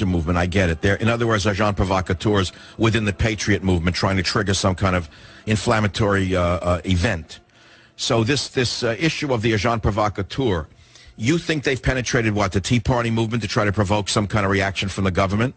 movement. I get it. They're, in other words, agents provocateurs within the patriot movement, trying to trigger some kind of inflammatory event. So this issue of the agent provocateur, you think they've penetrated what, the Tea Party movement, to try to provoke some kind of reaction from the government?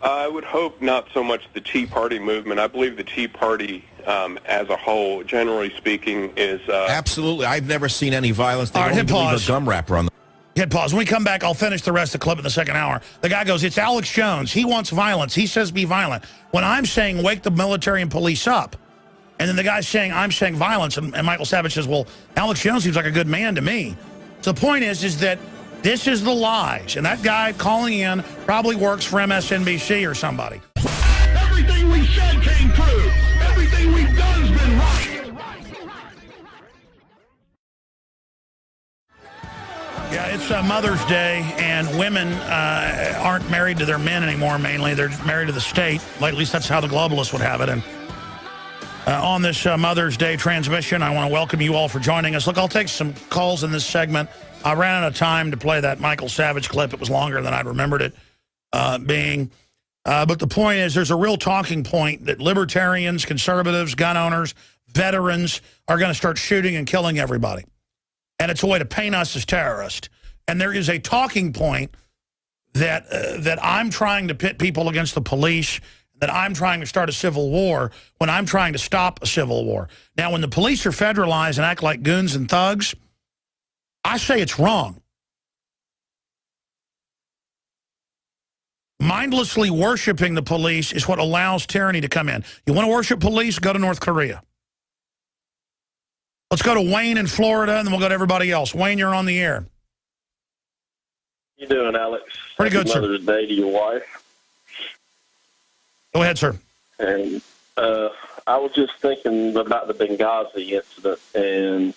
I would hope not so much the Tea Party movement. I believe the Tea Party as a whole, generally speaking, is...
Absolutely. I've never seen any violence. They
All right,
don't
hit
even leave
pause.
a gum wrapper on them.
Hit pause. When we come back, I'll finish the rest of the clip in the second hour. The guy goes, it's Alex Jones. He wants violence. He says be violent. When I'm saying wake the military and police up, and then the guy's saying I'm saying violence, and Michael Savage says, well, Alex Jones seems like a good man to me. So the point is that this is the lies. And that guy calling in probably works for MSNBC or somebody.
Everything we said came true. Everything we've done's been right.
Yeah, it's Mother's Day, and women aren't married to their men anymore, mainly. They're married to the state. At least that's how the globalists would have it. And on this Mother's Day transmission, I want to welcome you all for joining us. Look, I'll take some calls in this segment. I ran out of time to play that Michael Savage clip. It was longer than I'd remembered it being. But the point is, there's a real talking point that libertarians, conservatives, gun owners, veterans are going to start shooting and killing everybody. And it's a way to paint us as terrorists. And there is a talking point that that I'm trying to pit people against the police, that I'm trying to start a civil war when I'm trying to stop a civil war. Now, when the police are federalized and act like goons and thugs, I say it's wrong. Mindlessly worshiping the police is what allows tyranny to come in. You want to worship police? Go to North Korea. Let's go to Wayne in Florida, and then we'll go to everybody else. Wayne, you're on the air.
You doing, Alex?
Pretty good, sir.
Mother's Day to your wife.
Go ahead, sir.
And I was just thinking about the Benghazi incident, and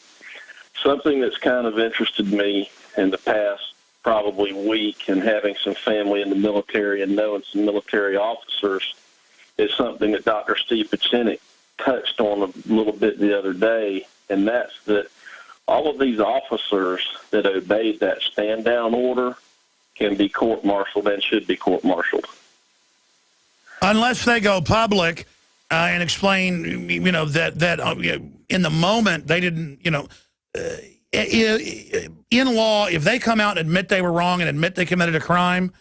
something that's kind of interested me in the past probably week, and having some family in the military and knowing some military officers, is something that Dr. Steve Pachinik touched on a little bit the other day, and that's that all of these officers that obeyed that stand-down order can be court-martialed and should be court-martialed.
Unless they go public and explain, you know, that in the moment they didn't, you know, in law, if they come out and admit they were wrong and admit they committed a crime,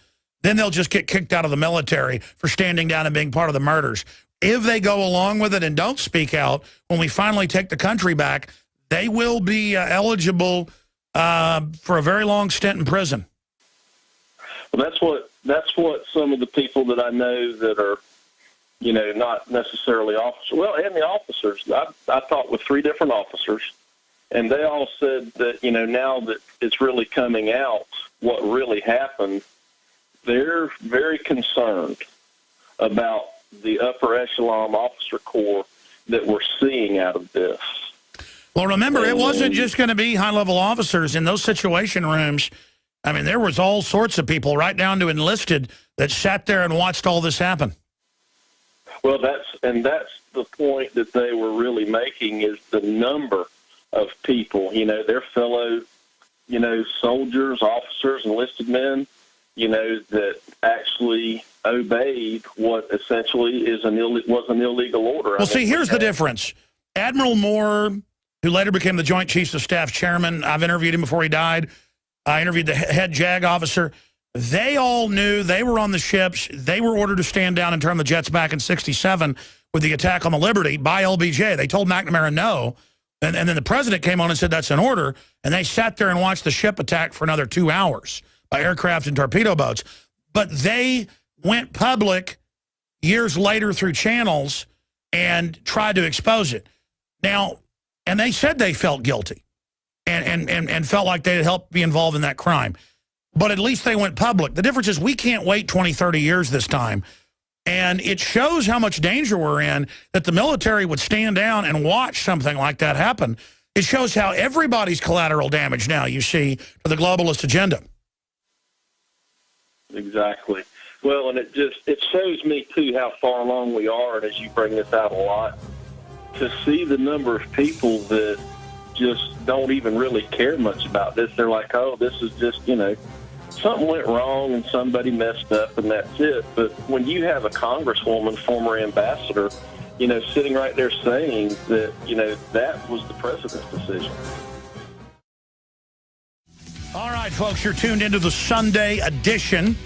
then they'll just get kicked out of the military for standing down and being part of the murders. If they go along with it and don't speak out, when we finally take the country back, they will be eligible for a very long stint in prison.
Well, that's what some of the people that I know that are, you know, not necessarily officers, well, and the officers, I talked with 3 different officers, and they all said that, you know, now that it's really coming out what really happened, they're very concerned about the upper echelon officer corps that we're seeing out of this.
Well, remember, it wasn't just going to be high-level officers in those situation rooms. I mean, there was all sorts of people, right down to enlisted, that sat there and watched all this happen.
Well, that's the point that they were really making, is the number of people, you know, their fellow, you know, soldiers, officers, enlisted men, you know, that actually obeyed what essentially was an illegal order.
Well, see, here's the difference. Admiral Moore, who later became the Joint Chiefs of Staff chairman, I've interviewed him before he died. I interviewed the head JAG officer. They all knew. They were on the ships. They were ordered to stand down and turn the jets back in '67 with the attack on the Liberty by LBJ. They told McNamara no. And then the president came on and said that's an order, and they sat there and watched the ship attack for another 2 hours by aircraft and torpedo boats. But they went public years later through channels and tried to expose it. Now, and they said they felt guilty and felt like they had helped be involved in that crime. But at least they went public. The difference is we can't wait 20, 30 years this time. And it shows how much danger we're in that the military would stand down and watch something like that happen. It shows how everybody's collateral damage now, you see, to the globalist agenda.
Exactly. Well, and it shows me, too, how far along we are, and as you bring this out a lot, to see the number of people that just don't even really care much about this. They're like, oh, this is just, you know, something went wrong and somebody messed up and that's it. But when you have a congresswoman, former ambassador, you know, sitting right there saying that, you know, that was the president's decision.
All right, folks, you're tuned into the Sunday edition.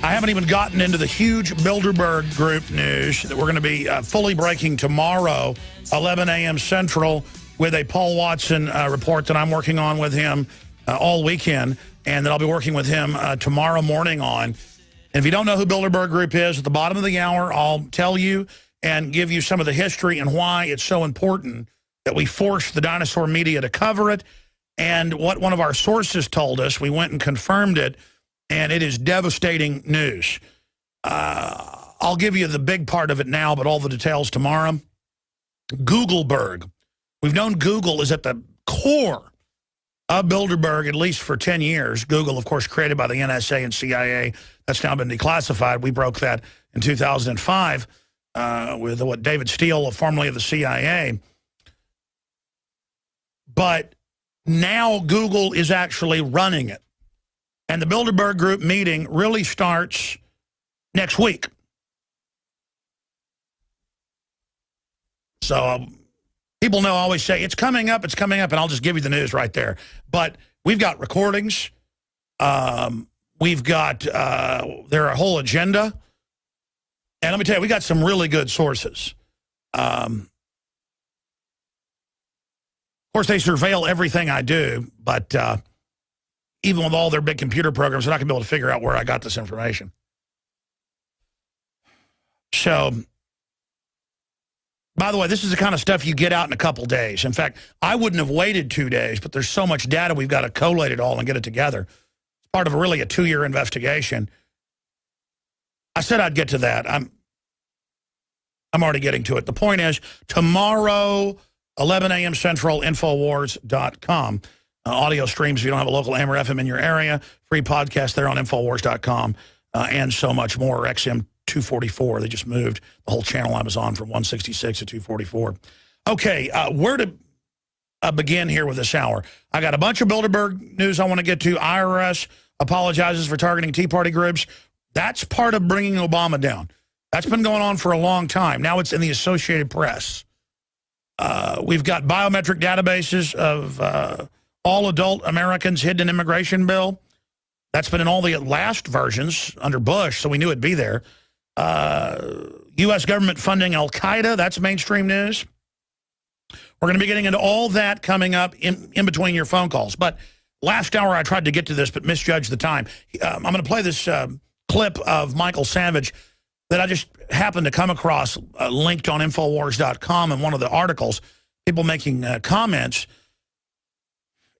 I haven't even gotten into the huge Bilderberg Group news that we're going to be fully breaking tomorrow, 11 a.m. Central, with a Paul Watson report that I'm working on with him all weekend, and that I'll be working with him tomorrow morning on. And if you don't know who Bilderberg Group is, at the bottom of the hour, I'll tell you and give you some of the history and why it's so important that we force the dinosaur media to cover it, and what one of our sources told us. We went and confirmed it, and it is devastating news. I'll give you the big part of it now, but all the details tomorrow. Googleberg. We've known Google is at the core of Bilderberg, at least for 10 years. Google, of course, created by the NSA and CIA. That's now been declassified. We broke that in 2005 with what David Steele, formerly of the CIA. But now Google is actually running it. And the Bilderberg Group meeting really starts next week. So people know I always say, it's coming up, and I'll just give you the news right there. But we've got recordings. We've got their whole agenda. And let me tell you, we got some really good sources. Of course, they surveil everything I do, but even with all their big computer programs, they're not going to be able to figure out where I got this information. So, by the way, this is the kind of stuff you get out in a couple days. In fact, I wouldn't have waited 2 days, but there's so much data, we've got to collate it all and get it together. It's part of really a 2-year investigation. I said I'd get to that. I'm already getting to it. The point is, tomorrow, 11 a.m. Central, Infowars.com. Audio streams if you don't have a local AM or FM in your area. Free podcast there on Infowars.com and so much more. XM 244. They just moved the whole channel I was on from 166 to 244. Okay, where to begin here with this hour? I got a bunch of Bilderberg news I want to get to. IRS apologizes for targeting Tea Party groups. That's part of bringing Obama down. That's been going on for a long time. Now it's in the Associated Press. We've got biometric databases of all adult Americans hidden in immigration bill. That's been in all the last versions under Bush, so we knew it'd be there. U.S. government funding Al-Qaeda, that's mainstream news. We're going to be getting into all that coming up in between your phone calls. But last hour I tried to get to this but misjudged the time. I'm going to play this clip of Michael Savage that I just happened to come across linked on Infowars.com in one of the articles, people making comments.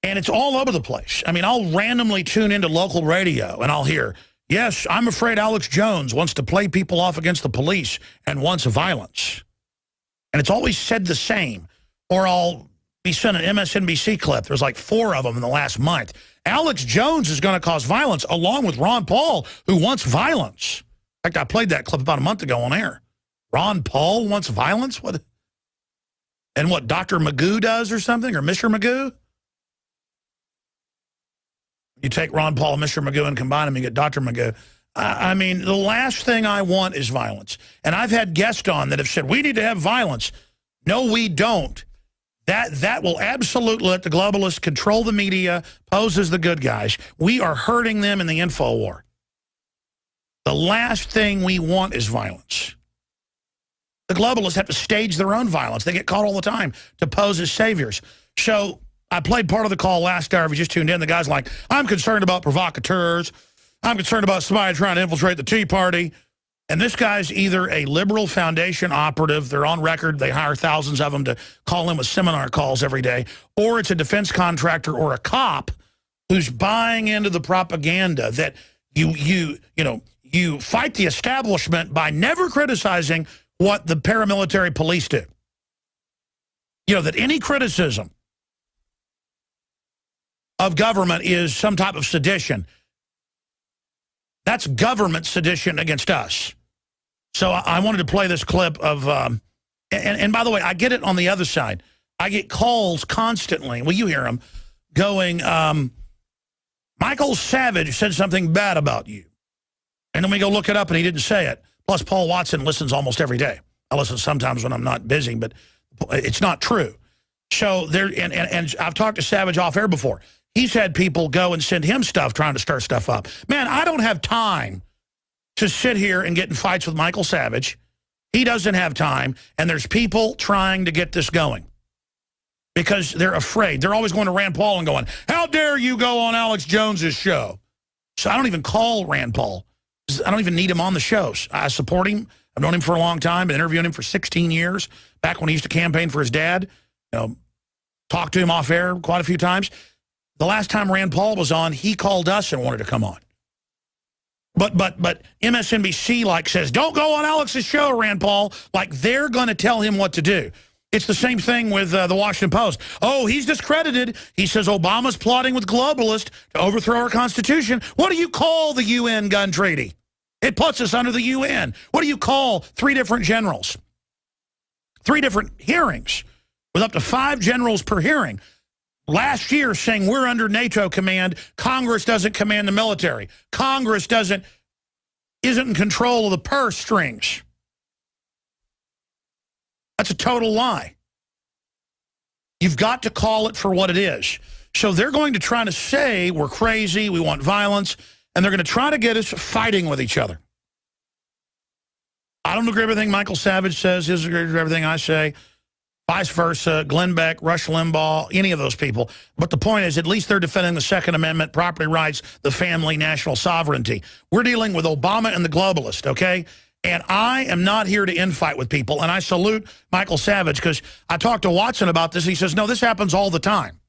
And it's all over the place. I mean, I'll randomly tune into local radio and I'll hear, yes, I'm afraid Alex Jones wants to play people off against the police and wants violence. And it's always said the same. Or I'll be sent an MSNBC clip. There's like 4 of them in the last month. Alex Jones is going to cause violence along with Ron Paul, who wants violence. In fact, I played that clip about a month ago on air. Ron Paul wants violence? What? and what Dr. Magoo does or something, or Mr. Magoo? You take Ron Paul and Mr. Magoo and combine them, you get Dr. Magoo. I mean, the last thing I want is violence. And I've had guests on that have said, we need to have violence. No, we don't. That will absolutely let the globalists control the media, pose as the good guys. We are hurting them in the info war. The last thing we want is violence. The globalists have to stage their own violence. They get caught all the time to pose as saviors. So I played part of the call last hour. If you just tuned in, the guy's like, I'm concerned about provocateurs. I'm concerned about somebody trying to infiltrate the Tea Party. And this guy's either a liberal foundation operative, they're on record, they hire thousands of them to call in with seminar calls every day, or it's a defense contractor or a cop who's buying into the propaganda that you fight the establishment by never criticizing what the paramilitary police do. You know, that any criticism of government is some type of sedition. That's government sedition against us. So I wanted to play this clip of, and by the way, I get it on the other side. I get calls constantly, well, you hear them, going, Michael Savage said something bad about you. And then we go look it up and he didn't say it. Plus, Paul Watson listens almost every day. I listen sometimes when I'm not busy, but it's not true. So there, and I've talked to Savage off air before. He's had people go and send him stuff trying to stir stuff up. Man, I don't have time to sit here and get in fights with Michael Savage. He doesn't have time, and there's people trying to get this going because they're afraid. They're always going to Rand Paul and going, how dare you go on Alex Jones's show? So I don't even call Rand Paul. I don't even need him on the shows. I support him. I've known him for a long time, been interviewing him for 16 years, back when he used to campaign for his dad. You know, talked to him off air quite a few times. The last time Rand Paul was on, he called us and wanted to come on. But MSNBC says, don't go on Alex's show, Rand Paul. Like they're going to tell him what to do. It's the same thing with the Washington Post. Oh, he's discredited. He says Obama's plotting with globalists to overthrow our Constitution. What do you call the UN gun treaty? It puts us under the UN. What do you call 3 different generals? 3 different hearings with up to 5 generals per hearing. Last year saying we're under NATO command. Congress doesn't command the military. Congress isn't in control of the purse strings. That's a total lie. You've got to call it for what it is. So they're going to try to say we're crazy, we want violence, and they're going to try to get us fighting with each other. I don't agree with everything Michael Savage says. He doesn't agree with everything I say. Vice versa, Glenn Beck, Rush Limbaugh, any of those people. But the point is, at least they're defending the Second Amendment, property rights, the family, national sovereignty. We're dealing with Obama and the globalist, okay? And I am not here to infight with people. And I salute Michael Savage because I talked to Watson about this. He says, no, this happens all the time.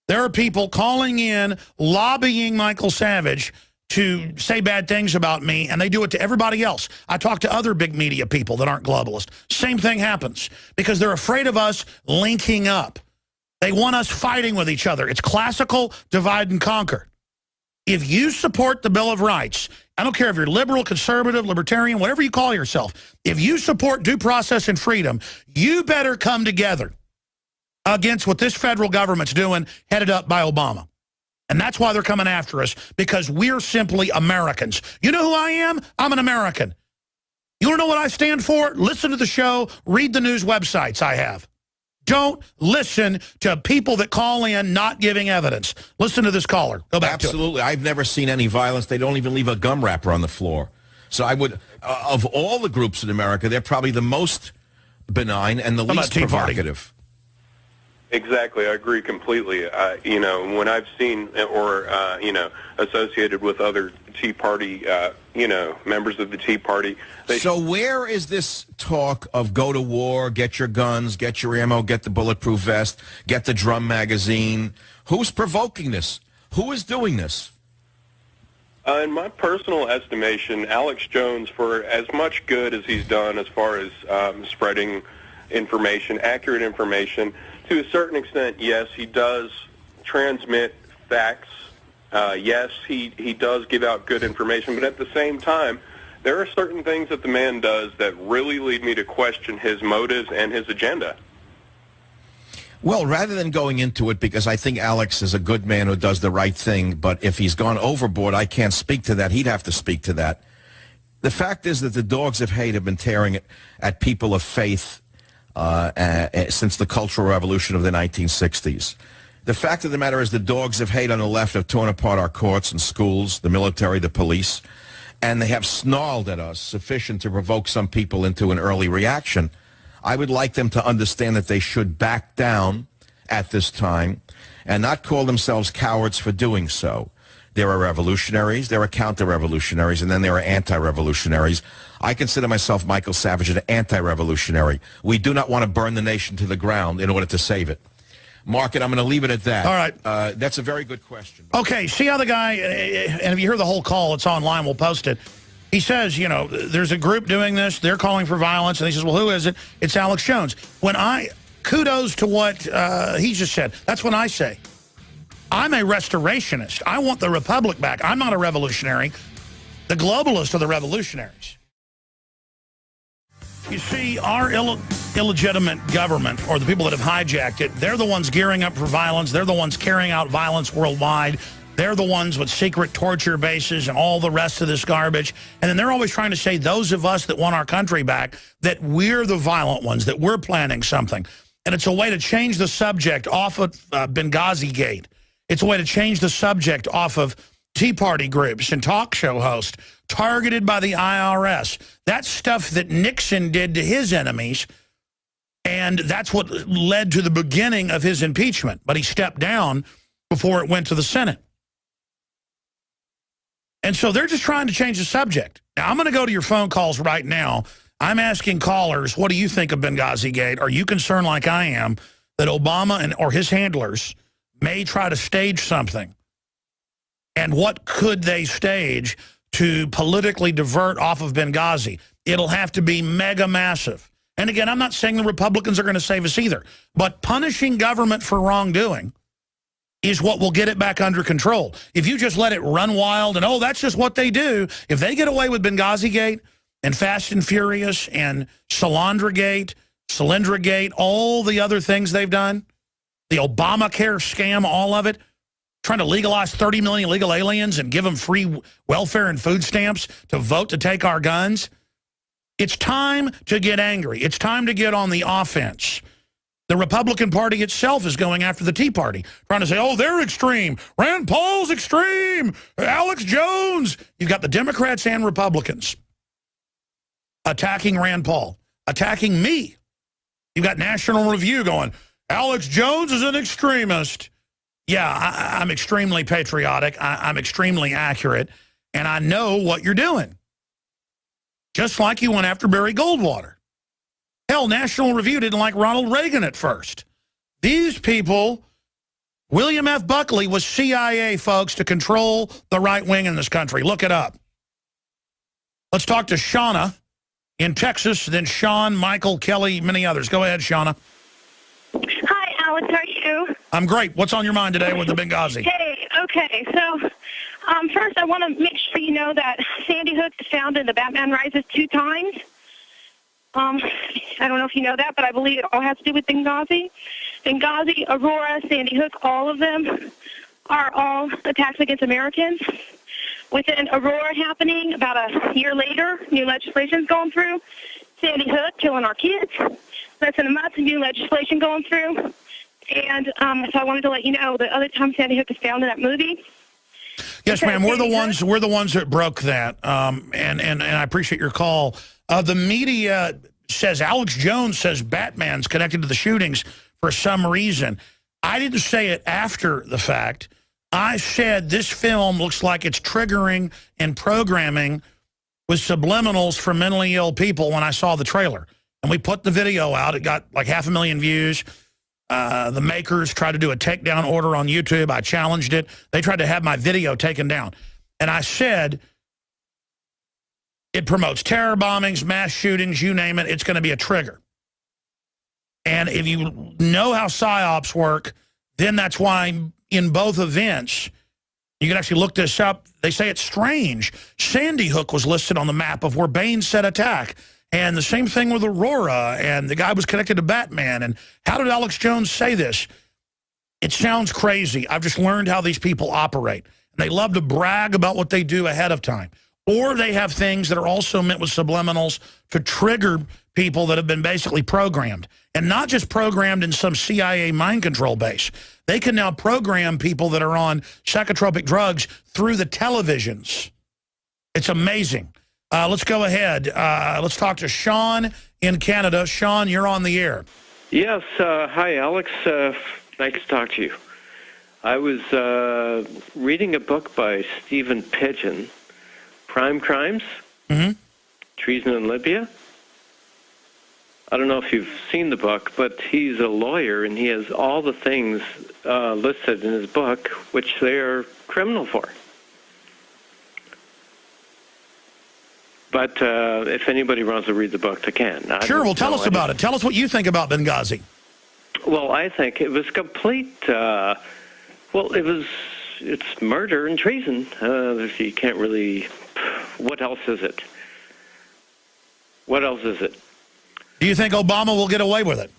There are people calling in, lobbying Michael Savage to say bad things about me, and they do it to everybody else. I talk to other big media people that aren't globalist. Same thing happens because they're afraid of us linking up. They want us fighting with each other. It's classical divide and conquer. If you support the Bill of Rights, I don't care if you're liberal, conservative, libertarian, whatever you call yourself, if you support due process and freedom, you better come together against what this federal government's doing, headed up by Obama. And that's why they're coming after us, because we're simply Americans. You know who I am? I'm an American. You want to know what I stand for? Listen to the show. Read the news websites I have. Don't listen to people that call in not giving evidence. Listen to this caller. Go back to it.
Absolutely. I've never seen any violence. They don't even leave a gum wrapper on the floor. So I would, of all the groups in America, they're probably the most benign and the least provocative.
Exactly, I agree completely. You know, when I've seen or you know, associated with other Tea Party, you know, members of the Tea Party.
So where is this talk of go to war, get your guns, get your ammo, get the bulletproof vest, get the drum magazine? Who's provoking this? Who is doing this?
In my personal estimation, Alex Jones, for as much good as he's done as far as spreading information, accurate information, to a certain extent, yes, he does transmit facts. Yes, he does give out good information, but at the same time, there are certain things that the man does that really lead me to question his motives and his agenda.
Well, rather than going into it, because I think Alex is a good man who does the right thing, but if he's gone overboard, I can't speak to that. He'd have to speak to that. The fact is that the dogs of hate have been tearing at people of faith since the Cultural Revolution of the 1960s. The fact of the matter is the dogs of hate on the left have torn apart our courts and schools, the military, the police, and they have snarled at us sufficient to provoke some people into an early reaction. I would like them to understand that they should back down at this time and not call themselves cowards for doing so. There are revolutionaries, there are counter-revolutionaries, and then there are anti-revolutionaries. I consider myself, Michael Savage, an anti-revolutionary. We do not want to burn the nation to the ground in order to save it. Mark, I'm going to leave it at that.
All right.
That's a very good question.
Okay, see how the guy, and if you hear the whole call, it's online, we'll post it. He says, you know, there's a group doing this, they're calling for violence, and he says, well, who is it? It's Alex Jones. Kudos to what he just said. That's what I say. I'm a restorationist. I want the republic back. I'm not a revolutionary. The globalists are the revolutionaries. You see, our illegitimate government, or the people that have hijacked it, they're the ones gearing up for violence. They're the ones carrying out violence worldwide. They're the ones with secret torture bases and all the rest of this garbage. And then they're always trying to say, those of us that want our country back, that we're the violent ones, that we're planning something. And it's a way to change the subject off of Benghazigate. It's a way to change the subject off of Tea Party groups and talk show hosts targeted by the IRS. That's stuff that Nixon did to his enemies, and that's what led to the beginning of his impeachment. But he stepped down before it went to the Senate. And so they're just trying to change the subject. Now, I'm going to go to your phone calls right now. I'm asking callers, what do you think of Benghazigate? Are you concerned like I am that Obama or his handlers may try to stage something? And what could they stage to politically divert off of Benghazi? It'll have to be mega massive. And again, I'm not saying the Republicans are going to save us either, but punishing government for wrongdoing is what will get it back under control. If you just let it run wild and, oh, that's just what they do, if they get away with Benghazigate and Fast and Furious and Solandragate, all the other things they've done, the Obamacare scam, all of it, trying to legalize 30 million illegal aliens and give them free welfare and food stamps to vote to take our guns. It's time to get angry. It's time to get on the offense. The Republican Party itself is going after the Tea Party, trying to say, oh, they're extreme. Rand Paul's extreme. Alex Jones. You've got the Democrats and Republicans attacking Rand Paul, attacking me. You've got National Review going, Alex Jones is an extremist. Yeah, I'm extremely patriotic. I'm extremely accurate, and I know what you're doing. Just like you went after Barry Goldwater. Hell, National Review didn't like Ronald Reagan at first. These people, William F. Buckley was CIA, folks, to control the right wing in this country. Look it up. Let's talk to Shauna in Texas, then Sean, Michael, Kelly, many others. Go ahead, Shauna.
Hi, Alex. How are you?
I'm great. What's on your mind today with the Benghazi?
Hey, okay. So, first I want to make sure you know that Sandy Hook is found in the Batman Rises 2 times. I don't know if you know that, but I believe it all has to do with Benghazi. Benghazi, Aurora, Sandy Hook, all of them are all attacks against Americans. Within Aurora happening, about a year later, new legislation's going through. Sandy Hook killing our kids. Less than a month, new legislation going through. And so I wanted to let you know the other time Sandy Hook is found in that movie.
Yes, ma'am. We're the ones that broke that. And I appreciate your call. The media says Alex Jones says Batman's connected to the shootings for some reason. I didn't say it after the fact. I said this film looks like it's triggering and programming with subliminals for mentally ill people when I saw the trailer. And we put the video out. It got like 500,000 views. The makers tried to do a takedown order on YouTube. I challenged it. They tried to have my video taken down. And I said it promotes terror bombings, mass shootings, you name it. It's going to be a trigger. And if you know how PSYOPs work, then that's why in both events, you can actually look this up. They say it's strange. Sandy Hook was listed on the map of where Bain said attack. And the same thing with Aurora, and the guy was connected to Batman. And how did Alex Jones say this? It sounds crazy. I've just learned how these people operate. They love to brag about what they do ahead of time. Or they have things that are also meant with subliminals to trigger people that have been basically programmed. And not just programmed in some CIA mind control base. They can now program people that are on psychotropic drugs through the televisions. It's amazing. Let's go ahead. Let's talk to Sean in Canada. Sean, you're on the air.
Yes. Hi, Alex. Nice to talk to you. I was reading a book by Stephen Pidgeon, Prime Crimes, Treason in Libya. I don't know if you've seen the book, but he's a lawyer, and he has all the things listed in his book which they are criminal for. But if anybody wants to read the book, they can.
Sure, well, tell us about it. Tell us what you think about Benghazi.
Well, I think it was complete... it's murder and treason. You can't really... What else is it? What else is it?
Do you think Obama will get away with it?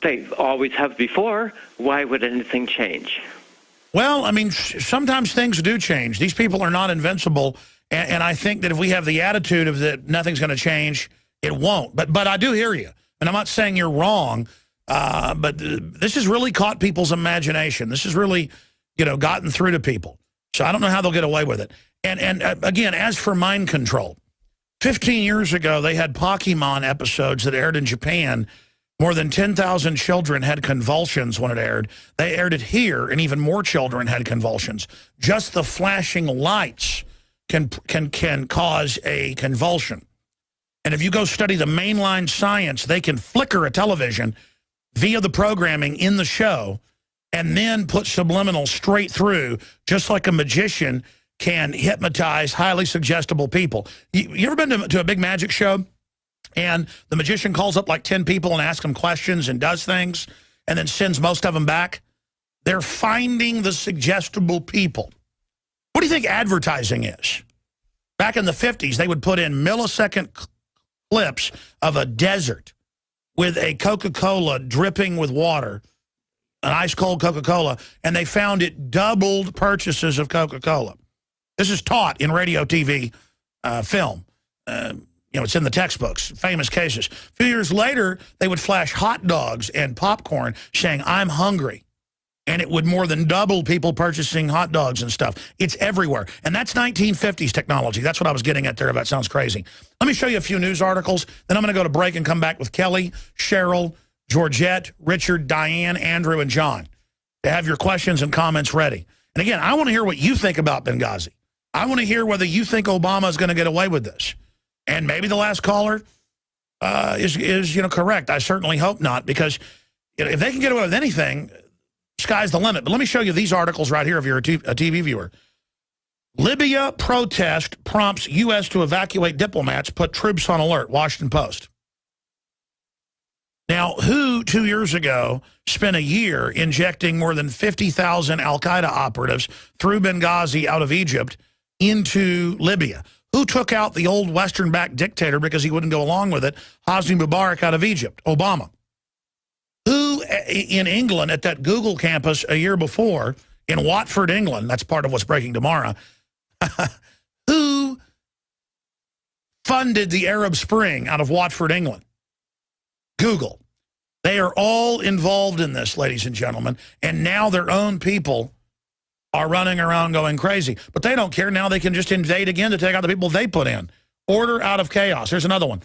They always have before. Why would anything change?
Well, I mean, sometimes things do change. These people are not invincible, and I think that if we have the attitude of that nothing's going to change, it won't. But I do hear you, and I'm not saying you're wrong, but this has really caught people's imagination. This has really, gotten through to people. So I don't know how they'll get away with it. And again, as for mind control, 15 years ago, they had Pokemon episodes that aired in Japan. More than 10,000 children had convulsions when it aired. They aired it here, and even more children had convulsions. Just the flashing lights can cause a convulsion. And if you go study the mainline science, they can flicker a television via the programming in the show and then put subliminal straight through, just like a magician can hypnotize highly suggestible people. You ever been to a big magic show and the magician calls up like 10 people and asks them questions and does things and then sends most of them back? They're finding the suggestible people. What do you think advertising is? Back in the 50s, they would put in millisecond clips of a desert with a Coca-Cola dripping with water, an ice-cold Coca-Cola, and they found it doubled purchases of Coca-Cola. This is taught in radio, TV, film. It's in the textbooks, famous cases. A few years later, they would flash hot dogs and popcorn saying, "I'm hungry." And it would more than double people purchasing hot dogs and stuff. It's everywhere. And that's 1950s technology. That's what I was getting at there. That sounds crazy. Let me show you a few news articles. Then I'm going to go to break and come back with Kelly, Cheryl, Georgette, Richard, Diane, Andrew, and John to have your questions and comments ready. And again, I want to hear what you think about Benghazi. I want to hear whether you think Obama is going to get away with this. And maybe the last caller is correct. I certainly hope not, because if they can get away with anything, sky's the limit. But let me show you these articles right here if you're a TV viewer. Libya protest prompts U.S. to evacuate diplomats, put troops on alert, Washington Post. Now, who 2 years ago spent a year injecting more than 50,000 al-Qaeda operatives through Benghazi out of Egypt into Libya? Who took out the old Western-backed dictator because he wouldn't go along with it, Hosni Mubarak out of Egypt? Obama. Who in England at that Google campus a year before in Watford, England, that's part of what's breaking tomorrow, who funded the Arab Spring out of Watford, England? Google. They are all involved in this, ladies and gentlemen, and now their own people are running around going crazy. But they don't care. Now they can just invade again to take out the people they put in. Order out of chaos. Here's another one.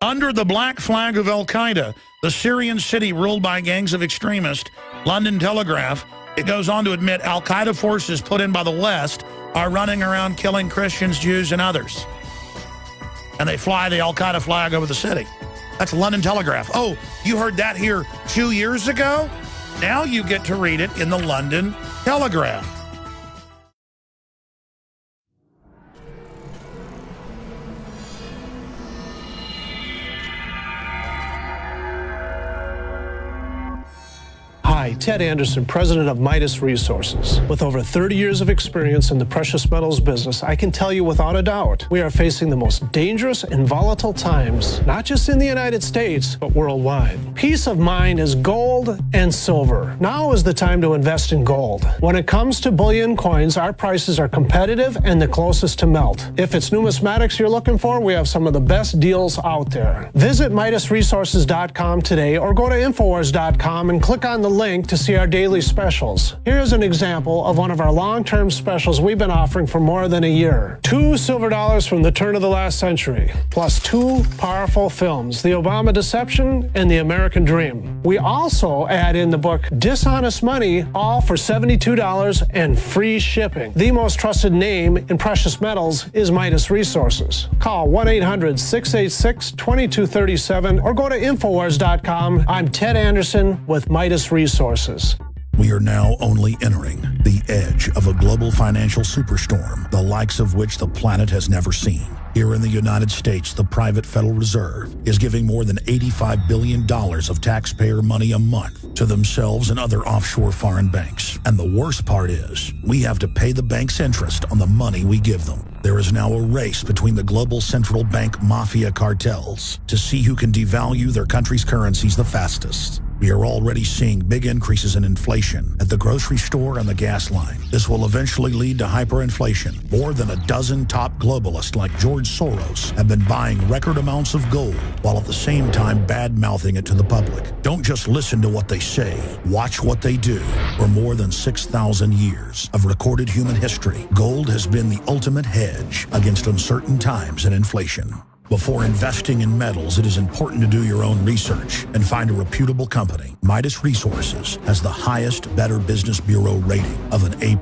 Under the black flag of al-Qaeda, the Syrian city ruled by gangs of extremists, London Telegraph, it goes on to admit al-Qaeda forces put in by the West are running around killing Christians, Jews, and others. And they fly the al-Qaeda flag over the city. That's London Telegraph. Oh, you heard that here 2 years ago? Now you get to read it in the London Telegraph.
Hi,
Ted Anderson, president of Midas Resources. With over 30 years of experience in the precious metals business, I can tell you without a doubt, we are facing the most dangerous and volatile times, not just in the United States, but worldwide. Peace of mind is gold and silver. Now is the time to invest in gold. When it comes to bullion coins, our prices are competitive and the closest to melt. If it's numismatics you're looking for, we have some of the best deals out there. Visit MidasResources.com today or go to Infowars.com and click on the link to see our daily specials. Here's an example of one of our long-term specials we've been offering for more than a year. 2 silver dollars from the turn of the last century, plus 2 powerful films, The Obama Deception and The American Dream. We also add in the book Dishonest Money, all for $72 and free shipping. The most trusted name in precious metals is Midas Resources. Call 1-800-686-2237 or go to Infowars.com. I'm Ted Anderson with Midas Resources.
We are now only entering the edge of a global financial superstorm, the likes of which the planet has never seen. Here in the United States, the private Federal Reserve is giving more than $85 billion of taxpayer money a month to themselves and other offshore foreign banks. And the worst part is, we have to pay the bank's interest on the money we give them. There is now a race between the global central bank mafia cartels to see who can devalue their country's currencies the fastest. We are already seeing big increases in inflation at the grocery store and the gas line. This will eventually lead to hyperinflation. More than a dozen top globalists like George Soros have been buying record amounts of gold while at the same time bad-mouthing it to the public. Don't just listen to what they say. Watch what they do. For more than 6,000 years of recorded human history, gold has been the ultimate hedge against uncertain times and inflation. Before investing in metals, it is important to do your own research and find a reputable company. Midas Resources has the highest Better Business Bureau rating of an A+.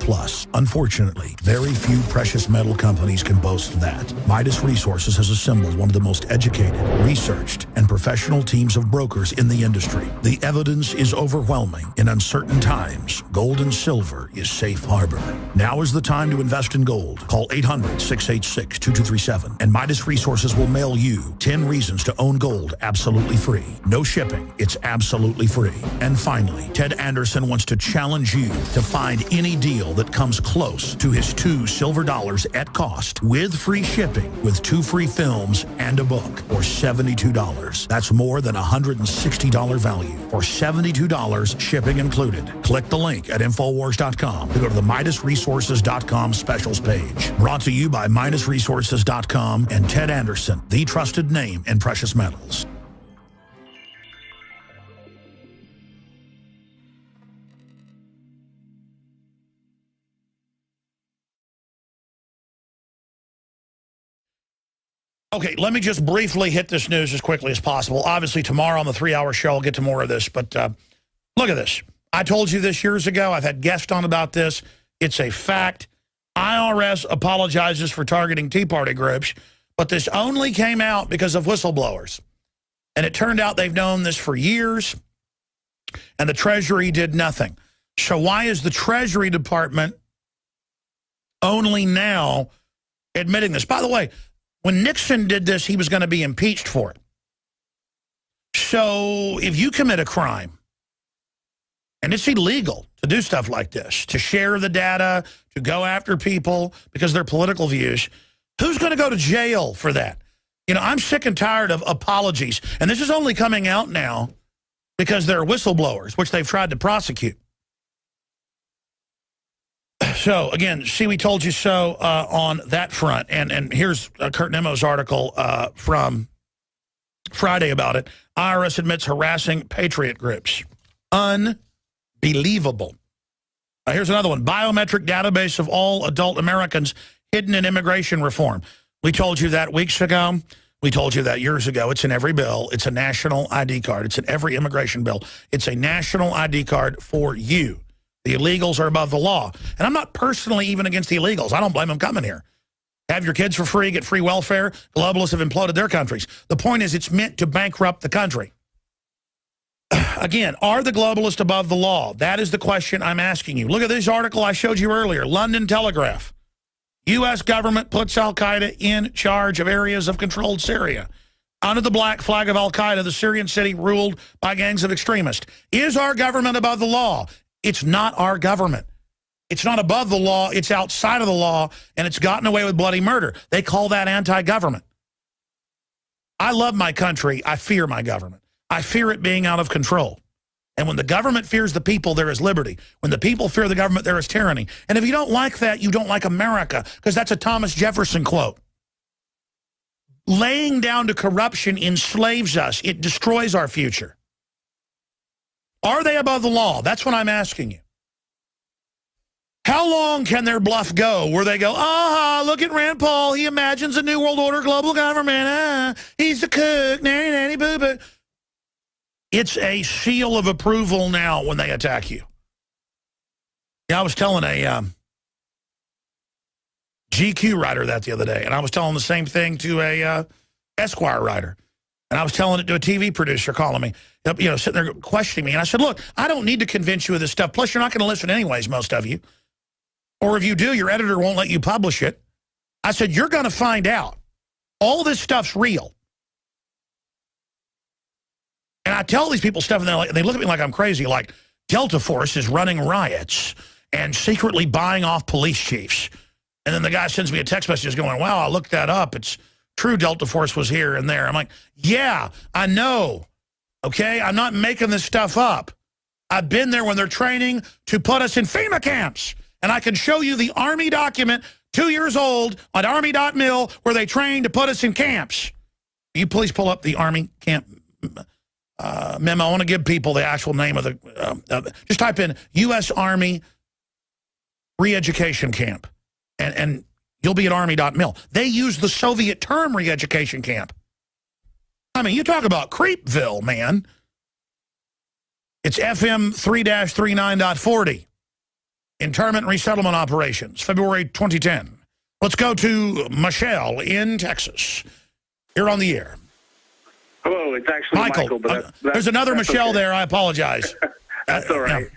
Unfortunately, very few precious metal companies can boast that. Midas Resources has assembled one of the most educated, researched, and professional teams of brokers in the industry. The evidence is overwhelming. In uncertain times, gold and silver is safe harbor. Now is the time to invest in gold. Call 800-686-2237 and Midas Resources will mail you 10 reasons to own gold absolutely free. No shipping. It's absolutely free. And finally, Ted Anderson wants to challenge you to find any deal that comes close to his 2 silver dollars at cost with free shipping with 2 free films and a book for $72. That's more than $160 value for $72 shipping included. Click the link at Infowars.com to go to the MidasResources.com specials page. Brought to you by MidasResources.com and Ted Anderson, the trusted name in precious metals. Okay, let me just briefly hit this news as quickly as possible. Obviously, tomorrow on the 3-hour show, I'll get to more of this, but look at this. I told you this years ago. I've had guests on about this. It's a fact. IRS apologizes for targeting Tea Party groups, but this only came out because of whistleblowers. And it turned out they've known this for years, and the Treasury did nothing. So why is the Treasury Department only now admitting this? By the way, when Nixon did this, he was going to be impeached for it. So if you commit a crime, and it's illegal to do stuff like this, to share the data, to go after people because of their political views, who's going to go to jail for that? You know, I'm sick and tired of apologies. And this is only coming out now because there are whistleblowers, which they've tried to prosecute. So, again, see, we told you so on that front. And here's Kurt Nemo's article from Friday about it. IRS admits harassing patriot groups. Unbelievable. Here's another one. Biometric database of all adult Americans hidden in immigration reform. We told you that weeks ago. We told you that years ago. It's in every bill. It's a national ID card. It's in every immigration bill. It's a national ID card for you. The illegals are above the law. And I'm not personally even against the illegals. I don't blame them coming here. Have your kids for free, get free welfare. Globalists have imploded their countries. The point is it's meant to bankrupt the country. Again, are the globalists above the law? That is the question I'm asking you. Look at this article I showed you earlier, London Telegraph. U.S. government puts al-Qaeda in charge of areas of controlled Syria. under the black flag of al-Qaeda, the Syrian city ruled by gangs of extremists. Is our government above the law? It's not our government. It's not above the law. It's outside of the law, and it's gotten away with bloody murder. They call that anti-government. I love my country. I fear my government. I fear it being out of control. And when the government fears the people, there is liberty. When the people fear the government, there is tyranny. And if you don't like that, you don't like America, because that's a Thomas Jefferson quote. Laying down to corruption enslaves us. It destroys our future. Are they above the law? That's what I'm asking you. How long can their bluff go where they go, look at Rand Paul. He imagines a new world order, global government. He's a cook, nanny, nanny, boo-boo. It's a seal of approval now when they attack you. Yeah, I was telling a GQ writer that the other day, and I was telling the same thing to a Esquire writer. And I was telling it to a TV producer calling me, sitting there questioning me. And I said, look, I don't need to convince you of this stuff. Plus, you're not going to listen anyways, most of you. Or if you do, your editor won't let you publish it. I said, you're going to find out. All this stuff's real. And I tell these people stuff, and they look at me like I'm crazy, like Delta Force is running riots and secretly buying off police chiefs. And then the guy sends me a text message going, wow, I looked that up. It's true Delta Force was here and there. I'm like, yeah, I know. Okay, I'm not making this stuff up. I've been there when they're training to put us in FEMA camps. And I can show you the Army document, 2 years old, on Army.mil, where they train to put us in camps. Will you please pull up the Army camp memo? I want to give people the actual name of the, just type in U.S. Army re-education camp, and you'll be at Army.mil. They use the Soviet term re-education camp. I mean, you talk about Creepville, man. It's FM 3-39.40. Internment Resettlement Operations, February 2010. Let's go to Michelle in Texas. You're on the air.
Hello, it's actually Michael. But
there's another Michelle okay. There. I apologize.
That's all right.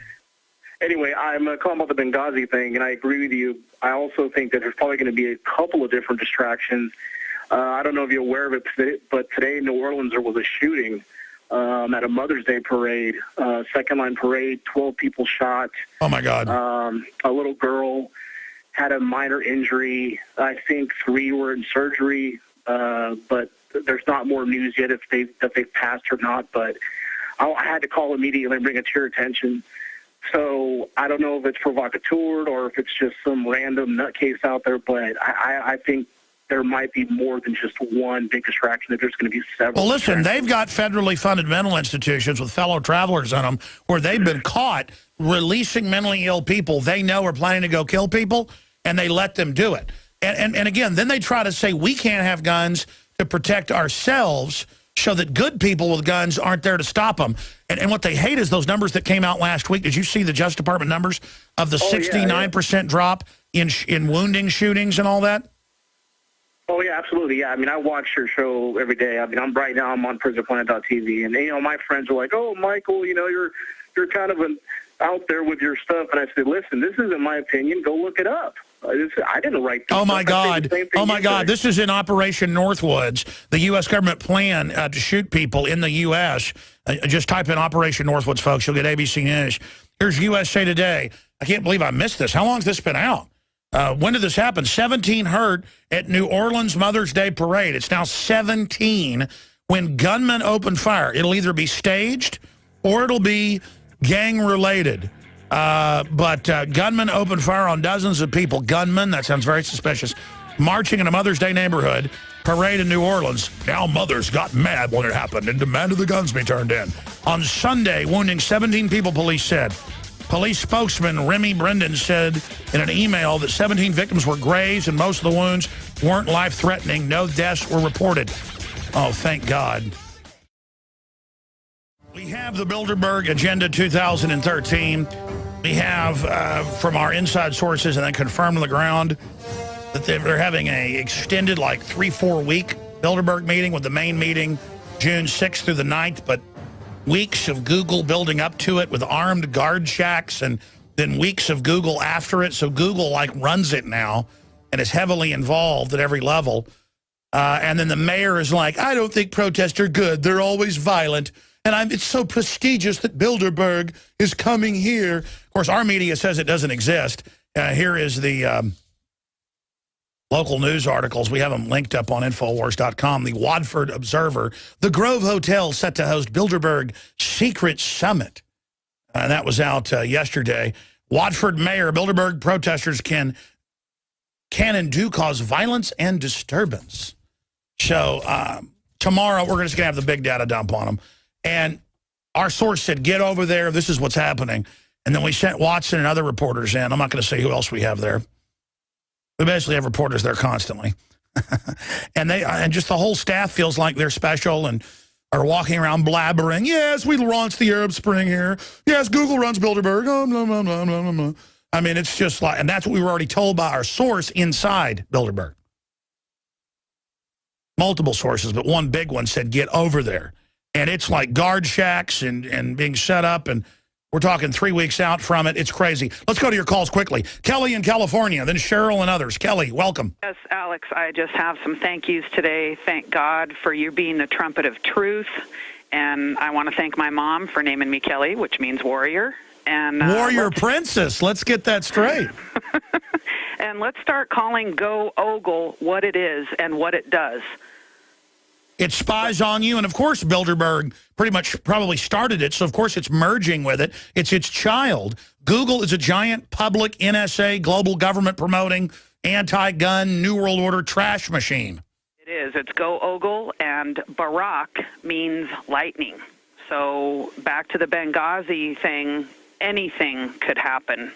Anyway, I'm calling about the Benghazi thing, and I agree with you. I also think that there's probably going to be a couple of different distractions. I don't know if you're aware of it, but today in New Orleans there was a shooting at a Mother's Day parade, second line parade, 12 people shot.
Oh, my God.
A little girl had a minor injury. I think 3 were in surgery, but there's not more news yet if they've passed or not. But I had to call immediately and bring it to your attention. So I don't know if it's provocateur or if it's just some random nutcase out there, but I think there might be more than just one big distraction, that there's going to be several.
Well, listen, they've got federally funded mental institutions with fellow travelers in them where they've been caught releasing mentally ill people they know are planning to go kill people, and they let them do it. And again, then they try to say we can't have guns to protect ourselves so that good people with guns aren't there to stop them. And what they hate is those numbers that came out last week. Did you see the Justice Department numbers of the 69% drop in wounding, shootings, and all that?
Oh, yeah, absolutely. Yeah, I mean, I watch your show every day. I mean, right now I'm on PrisonPlanet.tv, and, my friends are like, oh, Michael, you're kind of out there with your stuff. And I said, listen, this isn't my opinion. Go look it up. I didn't write this.
Oh, my God. Oh, my God. This is in Operation Northwoods, the U.S. government plan to shoot people in the U.S. Just type in Operation Northwoods, folks. You'll get ABC News. Here's USA Today. I can't believe I missed this. How long has this been out? When did this happen? 17 hurt at New Orleans Mother's Day Parade. It's now 17 when gunmen open fire. It'll either be staged or it'll be gang-related. But gunmen open fire on dozens of people. Gunmen, that sounds very suspicious. Marching in a Mother's Day neighborhood parade in New Orleans. Now mothers got mad when it happened and demanded the guns be turned in. On Sunday, wounding 17 people, police said. Police spokesman Remy Brendan said in an email that 17 victims were grazed and most of the wounds weren't life-threatening. No deaths were reported. Oh, thank God. We have the Bilderberg Agenda 2013. We have from our inside sources and then confirmed on the ground that they're having a extended, like 3-4 week Bilderberg meeting, with the main meeting June 6th through the 9th, but weeks of Google building up to it with armed guard shacks, and then weeks of Google after it. So Google runs it now and is heavily involved at every level. And then the mayor is like, I don't think protests are good. They're always violent. And it's so prestigious that Bilderberg is coming here. Of course, our media says it doesn't exist. Here is the local news articles. We have them linked up on Infowars.com. The Watford Observer. The Grove Hotel set to host Bilderberg Secret Summit. And that was out yesterday. Watford Mayor, Bilderberg protesters can and do cause violence and disturbance. So tomorrow we're just going to have the big data dump on them. And our source said, get over there. This is what's happening. And then we sent Watson and other reporters in. I'm not going to say who else we have there. We basically have reporters there constantly. and just the whole staff feels like they're special and are walking around blabbering. Yes, we launched the Arab Spring here. Yes, Google runs Bilderberg. Oh, blah, blah, blah, blah, blah. I mean, it's just like, and that's what we were already told by our source inside Bilderberg. Multiple sources, but one big one said, get over there. And it's like guard shacks and being set up, and we're talking 3 weeks out from it. It's crazy. Let's go to your calls quickly. Kelly in California, then Cheryl and others. Kelly, welcome.
Yes, Alex, I just have some thank yous today. Thank God for you being the trumpet of truth. And I want to thank my mom for naming me Kelly, which means warrior. And
warrior princess. Let's get that straight.
And let's start calling Go Ogle what it is and what it does.
It spies on you, and of course Bilderberg pretty much probably started it, so of course it's merging with it. It's its child. Google is a giant public NSA, global government promoting, anti-gun, New World Order trash machine.
It is. It's Go Ogle, and Barak means lightning. So back to the Benghazi thing, anything could happen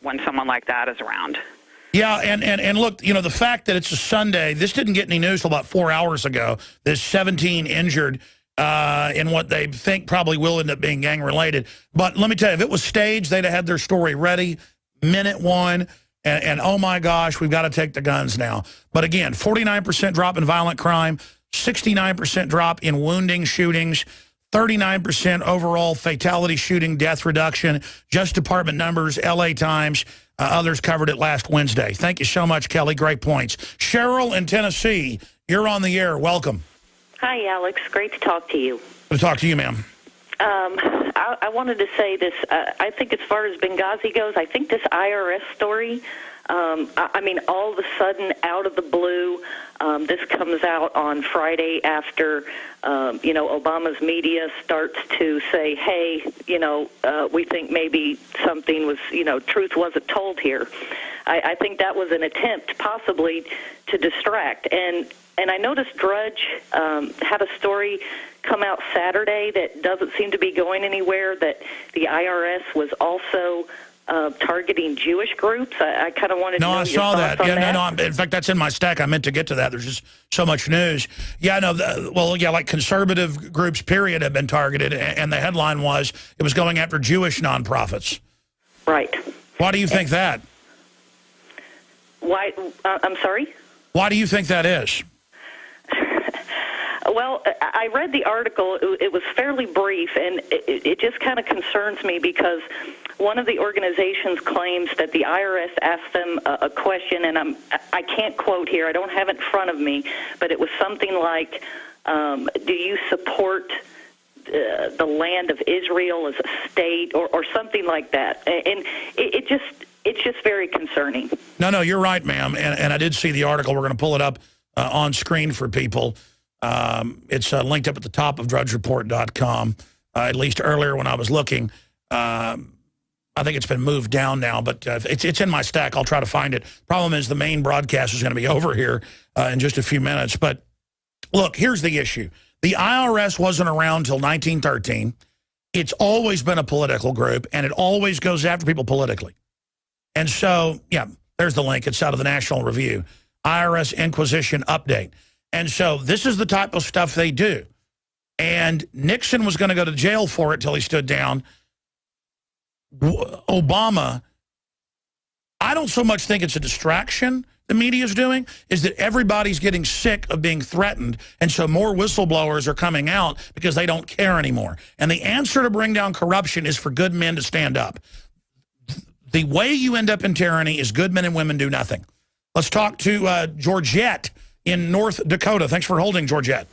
when someone like that is around.
Yeah, and look, you know, the fact that it's a Sunday, this didn't get any news till about 4 hours ago. There's 17 injured in what they think probably will end up being gang-related. But let me tell you, if it was staged, they'd have had their story ready, minute one, and oh my gosh, we've got to take the guns now. But again, 49% drop in violent crime, 69% drop in wounding shootings, 39% overall fatality shooting death reduction, just department numbers, LA Times. Others covered it last Wednesday. Thank you so much, Kelly. Great points. Cheryl in Tennessee, you're on the air. Welcome.
Hi, Alex. Great to talk to you.
Good to talk to you, ma'am.
I wanted to say this. I think as far as Benghazi goes, I think this IRS story, I mean, all of a sudden, out of the blue, this comes out on Friday after, Obama's media starts to say, hey, we think maybe something was, truth wasn't told here. I think that was an attempt possibly to distract. And I noticed Drudge had a story come out Saturday that doesn't seem to be going anywhere, that the IRS was also targeting Jewish groups. I kind of wanted to know your thoughts on that.
Yeah, no, in fact, that's in my stack. I meant to get to that. There's just so much news. Yeah, no, like conservative groups, period, have been targeted, and the headline was it was going after Jewish nonprofits.
Right.
Why do you think that?
Why? I'm sorry?
Why do you think that is?
Well, I read the article. It was fairly brief, and it just kind of concerns me because one of the organizations claims that the IRS asked them a question, and I can't quote here. I don't have it in front of me, but it was something like, do you support the land of Israel as a state, or something like that? And it's just very concerning.
No, you're right, ma'am. And I did see the article. We're going to pull it up on screen for people. It's linked up at the top of drudgereport.com, at least earlier when I was looking. I think it's been moved down now, but it's in my stack. I'll try to find it. Problem is the main broadcast is going to be over here in just a few minutes. But look, here's the issue. The IRS wasn't around until 1913. It's always been a political group, and it always goes after people politically. And so, yeah, there's the link. It's out of the National Review. IRS Inquisition Update. And so this is the type of stuff they do. And Nixon was going to go to jail for it till he stood down. Obama, I don't so much think it's a distraction the media's doing, is that everybody's getting sick of being threatened, and so more whistleblowers are coming out because they don't care anymore. And the answer to bring down corruption is for good men to stand up. The way you end up in tyranny is good men and women do nothing. Let's talk to Georgette in North Dakota. Thanks for holding, Georgette.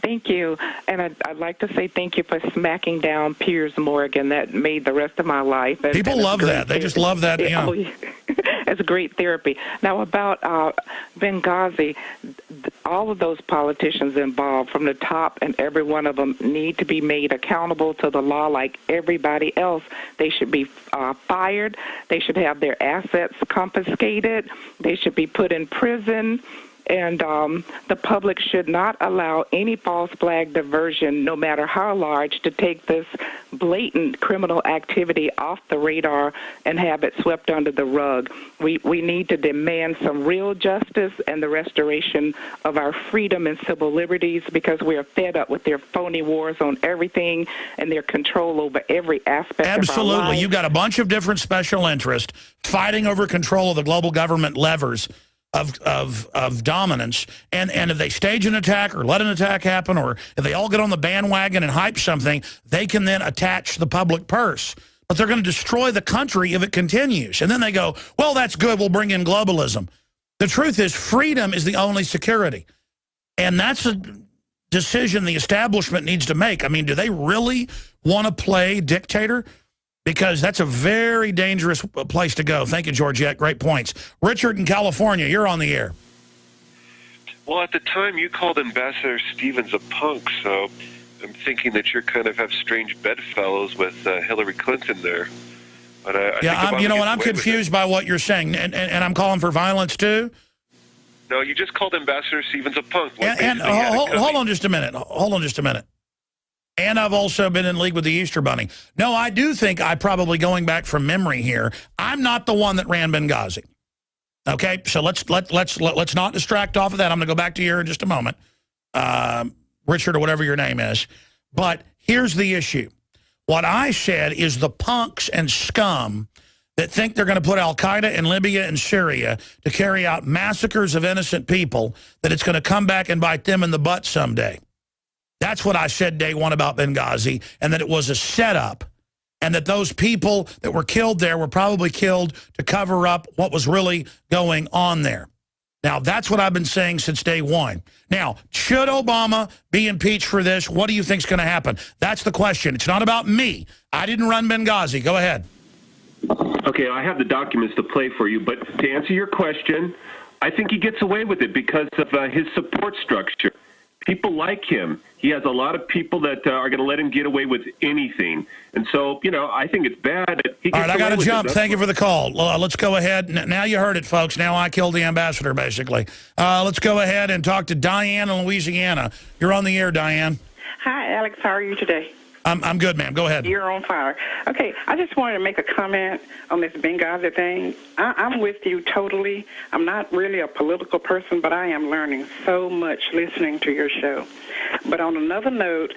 Thank you. And I'd like to say thank you for smacking down Piers Morgan. That made the rest of my life.
People love that. They just love that. You know.
It's great therapy. Now, about Benghazi, all of those politicians involved from the top, and every one of them need to be made accountable to the law like everybody else. They should be fired. They should have their assets confiscated. They should be put in prison. And the public should not allow any false flag diversion, no matter how large, to take this blatant criminal activity off the radar and have it swept under the rug. We need to demand some real justice and the restoration of our freedom and civil liberties, because we are fed up with their phony wars on everything and their control over every aspect
Absolutely.
of our lives.
You've got a bunch of different special interests fighting over control of the global government levers of dominance, and if they stage an attack or let an attack happen, or if they all get on the bandwagon and hype something, they can then attach the public purse. But they're going to destroy the country if it continues. And then they go, well, that's good, we'll bring in globalism. The truth is, freedom is the only security. And that's a decision the establishment needs to make. I mean, do they really want to play dictator? Because that's a very dangerous place to go. Thank you, Georgette. Great points. Richard in California, you're on the air.
Well, at the time, you called Ambassador Stevens a punk, so I'm thinking that you kind of have strange bedfellows with Hillary Clinton there. But
you know what? I'm confused by what you're saying, and I'm calling for violence too.
No, you just called Ambassador Stevens a punk.
Hold on just a minute. Hold on just a minute. And I've also been in league with the Easter Bunny. No, I do think I probably, going back from memory here, I'm not the one that ran Benghazi. Okay, so let's not distract off of that. I'm going to go back to you in just a moment, Richard, or whatever your name is. But here's the issue. What I said is the punks and scum that think they're going to put al-Qaeda in Libya and Syria to carry out massacres of innocent people, that it's going to come back and bite them in the butt someday. That's what I said day one about Benghazi, and that it was a setup, and that those people that were killed there were probably killed to cover up what was really going on there. Now, that's what I've been saying since day one. Now, should Obama be impeached for this? What do you think is going to happen? That's the question. It's not about me. I didn't run Benghazi. Go ahead.
Okay, I have the documents to play for you, but to answer your question, I think he gets away with it because of his support structure. People like him. He has a lot of people that are going to let him get away with anything. And so, you know, I think it's bad. All right,
I got to jump. Thank you for the call. Let's go ahead. Now you heard it, folks. Now I killed the ambassador, basically. Let's go ahead and talk to Diane in Louisiana. You're on the air, Diane.
Hi, Alex. How are you today?
I'm good, ma'am. Go ahead.
You're on fire. Okay, I just wanted to make a comment on this Benghazi thing. I'm with you totally. I'm not really a political person, but I am learning so much listening to your show. But on another note,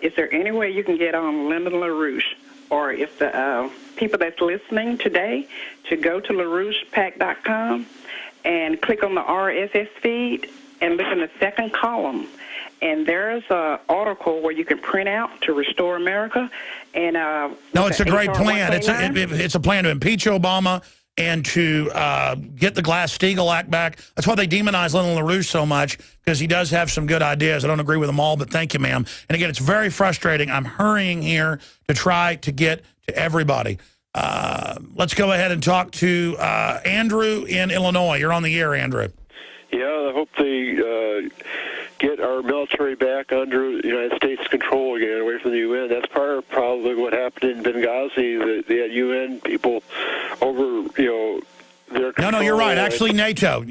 is there any way you can get on Lyndon LaRouche, or if the people that's listening today, to go to LaRouchePAC.com and click on the RSS feed and look in the second column. And there's an article where you can print out to restore America. And
no, it's a great plan. It's a plan to impeach Obama and to get the Glass-Steagall Act back. That's why they demonize Lyndon LaRouche so much, because he does have some good ideas. I don't agree with them all, but thank you, ma'am. And again, it's very frustrating. I'm hurrying here to try to get to everybody. Let's go ahead and talk to Andrew in Illinois. You're on the air, Andrew.
Yeah, I hope they get our military back under the United States control again, away from the UN. That's probably what happened in Benghazi. They had UN people over, their control.
No, you're right. Actually, NATO.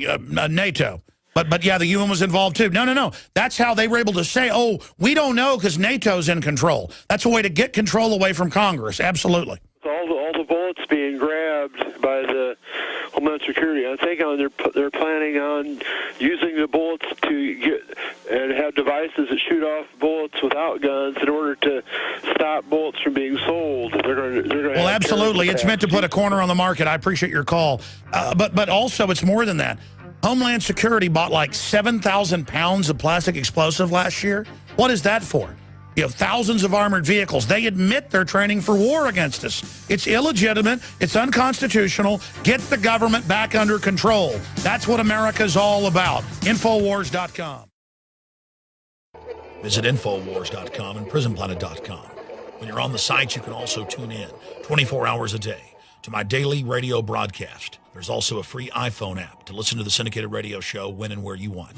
But yeah, the UN was involved too. No. That's how they were able to say, oh, we don't know because NATO's in control. That's a way to get control away from Congress. Absolutely.
All the bullets being grabbed by the Homeland Security. I think they're planning on using the bullets to get and have devices that shoot off bullets without guns in order to stop bullets from being sold. They're going to
well, absolutely. It's meant to put a corner on the market. I appreciate your call. But also, it's more than that. Homeland Security bought like 7,000 pounds of plastic explosive last year. What is that for? You have thousands of armored vehicles. They admit they're training for war against us. It's illegitimate. It's unconstitutional. Get the government back under control. That's what America's all about. Infowars.com. Visit Infowars.com and PrisonPlanet.com. When you're on the site, you can also tune in 24 hours a day to my daily radio broadcast. There's also a free iPhone app to listen to the syndicated radio show when and where you want.